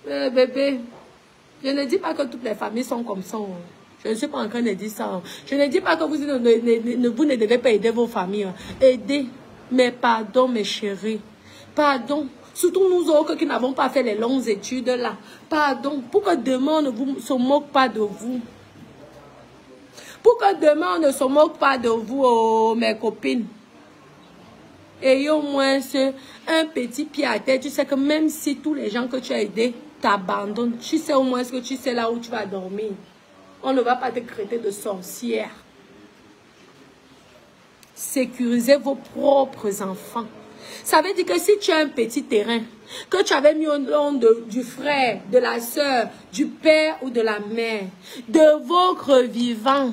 Bébé, je ne dis pas que toutes les familles sont comme ça. Je ne suis pas en train de dire ça. Je ne dis pas que vous ne devez pas aider vos familles. Aidez. Mais pardon, mes chéris. Pardon. Surtout nous autres qui n'avons pas fait les longues études là. Pardon. Pour que demain on ne se moque pas de vous. Pour que demain on ne se moque pas de vous, oh, mes copines. Ayez au moins un petit pied à terre. Tu sais que même si tous les gens que tu as aidés t'abandonnent, tu sais au moins que tu sais là où tu vas dormir. On ne va pas te traiter de sorcière. Sécurisez vos propres enfants. Ça veut dire que si tu as un petit terrain, que tu avais mis au nom du frère, de la soeur, du père ou de la mère, de votre vivant,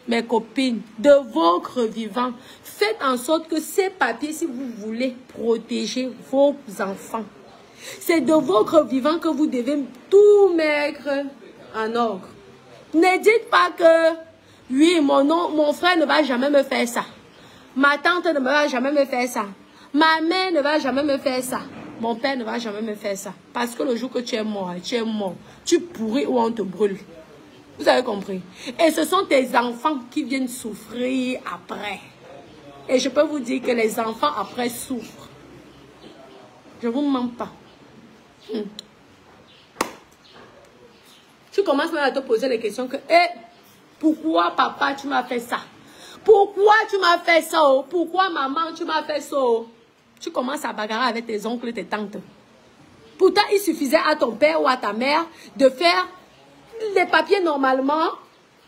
mes copines, de votre vivant, faites en sorte que ces papiers, si vous voulez protéger vos enfants, c'est de votre vivant que vous devez tout mettre en ordre. Ne dites pas que, oui, mon frère ne va jamais me faire ça. Ma tante ne va jamais me faire ça. Ma mère ne va jamais me faire ça. Mon père ne va jamais me faire ça. Parce que le jour que tu es mort, tu es mort. Tu pourris ou on te brûle. Vous avez compris? Et ce sont tes enfants qui viennent souffrir après. Et je peux vous dire que les enfants après souffrent. Je ne vous mens pas. Tu commences même à te poser les questions que, pourquoi papa tu m'as fait ça? Pourquoi tu m'as fait ça? Pourquoi maman tu m'as fait ça? Tu commences à bagarrer avec tes oncles et tes tantes. Pourtant, il suffisait à ton père ou à ta mère de faire les papiers normalement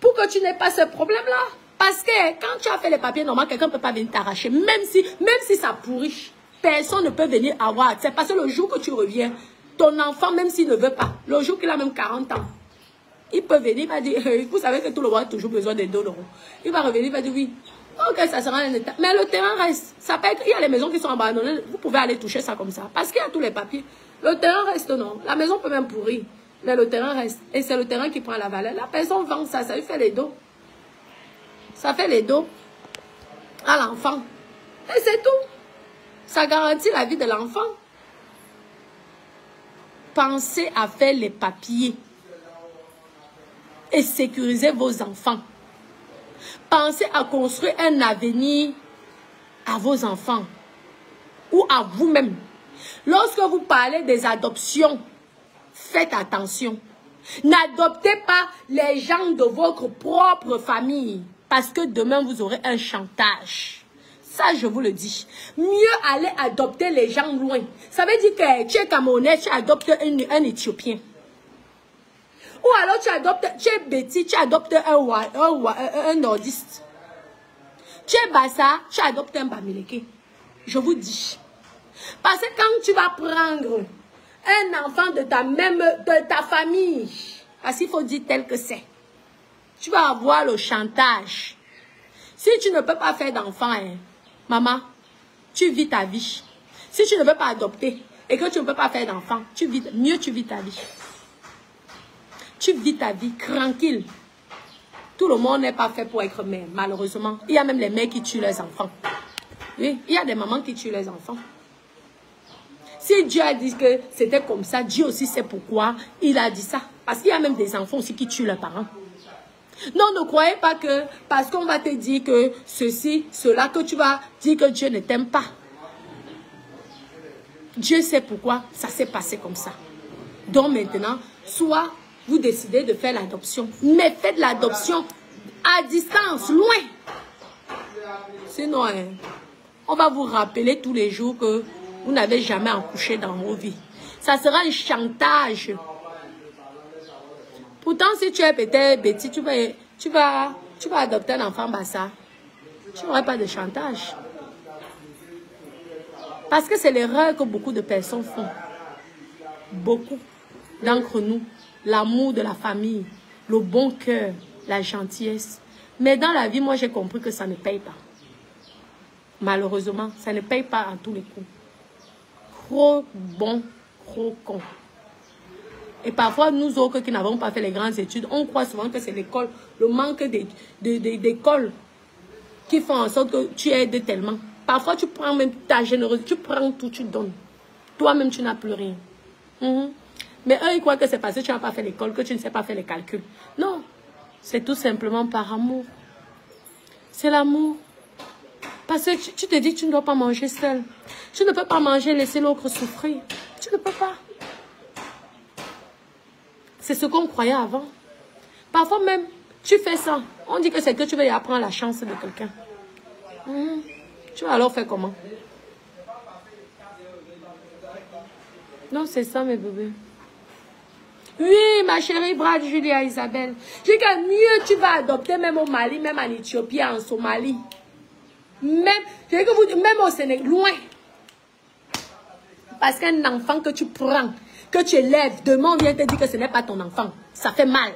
pour que tu n'aies pas ce problème-là. Parce que quand tu as fait les papiers normalement, quelqu'un ne peut pas venir t'arracher. Même si ça pourrit, personne ne peut venir avoir accès. Parce que le jour que tu reviens, ton enfant, même s'il ne veut pas, le jour qu'il a même 40 ans, il peut venir, il va dire, vous savez que tout le monde a toujours besoin de 2 €. Il va revenir, il va dire oui. Ok, ça sera un état. Mais le terrain reste. Ça peut être, il y a les maisons qui sont abandonnées. Vous pouvez aller toucher ça comme ça. Parce qu'il y a tous les papiers. Le terrain reste, non. La maison peut même pourrir. Mais le terrain reste. Et c'est le terrain qui prend la valeur. La personne vend ça. Ça lui fait les dos. Ça fait les dos à l'enfant. Et c'est tout. Ça garantit la vie de l'enfant. Pensez à faire les papiers. Et sécuriser vos enfants. Pensez à construire un avenir à vos enfants ou à vous-même. Lorsque vous parlez des adoptions, faites attention. N'adoptez pas les gens de votre propre famille. Parce que demain, vous aurez un chantage. Ça, je vous le dis. Mieux aller adopter les gens loin. Ça veut dire que tu es Camerounais, tu adoptes un Éthiopien. Ou alors tu adoptes, tu es Betty, tu adoptes un nordiste. Tu es Bassa, tu adoptes un Bamileke. Je vous dis. Parce que quand tu vas prendre un enfant de ta famille, parce qu'il faut dire tel que c'est, tu vas avoir le chantage. Si tu ne peux pas faire d'enfant, hein, maman, tu vis ta vie. Si tu ne veux pas adopter et que tu ne peux pas faire d'enfant, mieux tu vis ta vie. Tu vis ta vie tranquille. Tout le monde n'est pas fait pour être mère, malheureusement. Il y a même les mères qui tuent leurs enfants. Oui, il y a des mamans qui tuent leurs enfants. Si Dieu a dit que c'était comme ça, Dieu aussi sait pourquoi il a dit ça. Parce qu'il y a même des enfants aussi qui tuent leurs parents. Non, ne croyez pas que parce qu'on va te dire que ceci, cela, que tu vas dire que Dieu ne t'aime pas. Dieu sait pourquoi ça s'est passé comme ça. Donc maintenant, soit vous décidez de faire l'adoption, mais faites l'adoption à distance, loin. Sinon, hein, on va vous rappeler tous les jours que vous n'avez jamais accouché dans vos vies. Ça sera un chantage. Pourtant, si tu es peut-être Betty, tu vas adopter un enfant Bassa. Tu n'auras pas de chantage. Parce que c'est l'erreur que beaucoup de personnes font. Beaucoup d'entre nous. L'amour de la famille, le bon cœur, la gentillesse. Mais dans la vie, moi, j'ai compris que ça ne paye pas. Malheureusement, ça ne paye pas à tous les coups. Trop bon, trop con. Et parfois, nous autres qui n'avons pas fait les grandes études, on croit souvent que c'est l'école, le manque d'école qui font en sorte que tu aides tellement. Parfois, tu prends même ta générosité, tu prends tout, tu donnes. Toi-même, tu n'as plus rien. Mais eux, ils croient que c'est parce que tu n'as pas fait l'école, que tu ne sais pas faire les calculs. Non, c'est tout simplement par amour. C'est l'amour. Parce que tu te dis que tu ne dois pas manger seul. Tu ne peux pas manger, laisser l'autre souffrir. Tu ne peux pas. C'est ce qu'on croyait avant. Parfois même, tu fais ça. On dit que c'est que tu veux y apprendre la chance de quelqu'un. Tu vas alors faire comment? Non, c'est ça, mes bébés. Oui, ma chérie Brad, Julia, Isabelle. Je dis que mieux tu vas adopter même au Mali, même en Éthiopie, en Somalie. Même au Sénégal, loin. Parce qu'un enfant que tu prends, que tu élèves, demain on vient te dire que ce n'est pas ton enfant. Ça fait mal.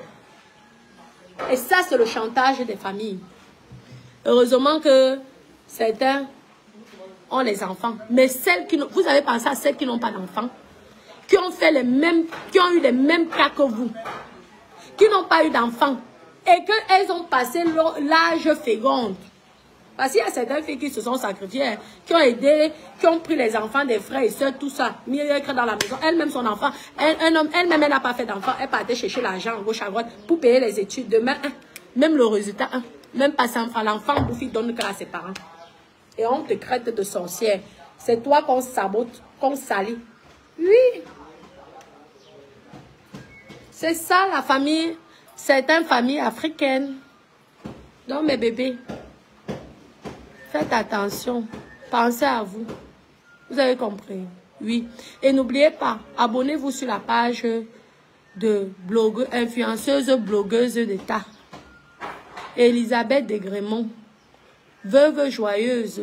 Et ça, c'est le chantage des familles. Heureusement que certains ont les enfants. Mais celles qui vous avez pensé à celles qui n'ont pas d'enfants, qui ont fait qui ont eu les mêmes cas que vous, qui n'ont pas eu d'enfants, et qu'elles ont passé l'âge féconde. Parce qu'il y a certaines filles qui se sont sacrifiées, qui ont aidé, qui ont pris les enfants des frères et soeurs, tout ça, mis dans la maison. Elle-même, son enfant, elle-même, elle n'a pas fait d'enfant. Elle partait chercher l'argent à gauche, à droite, pour payer les études. Demain, même le résultat, même pas 100 francs, l'enfant bouffe, il donne grâce à ses parents. Et on te traite de sorcière. C'est toi qu'on sabote, qu'on salit. Oui. C'est ça la famille, certaines familles africaines. Donc mes bébés, faites attention, pensez à vous. Vous avez compris? Oui. Et n'oubliez pas, abonnez-vous sur la page de influenceuse blogueuse d'État. Elisabeth Desgrémont, veuve joyeuse.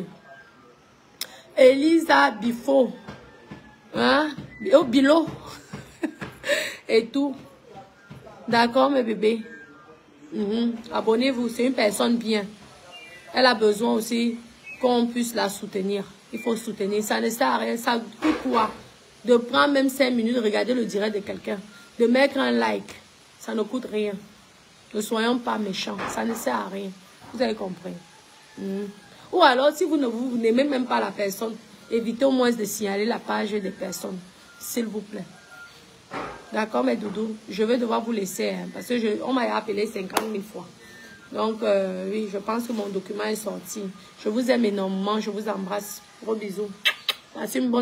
Elisa Bifo, hein? Oh, Bilo. Et tout. D'accord, mes bébés? Abonnez-vous, c'est une personne bien. Elle a besoin aussi qu'on puisse la soutenir. Il faut soutenir. Ça ne sert à rien. Ça coûte quoi? De prendre même 5 minutes, de regarder le direct de quelqu'un. De mettre un like. Ça ne coûte rien. Ne soyons pas méchants. Ça ne sert à rien. Vous avez compris? Ou alors, si vous n'aimez même pas la personne, évitez au moins de signaler la page des personnes. S'il vous plaît. D'accord, mes doudous? Je vais devoir vous laisser. Parce que on m'a appelé 50 000 fois. Donc, oui, je pense que mon document est sorti. Je vous aime énormément. Je vous embrasse. Gros bisous. Passez une bonne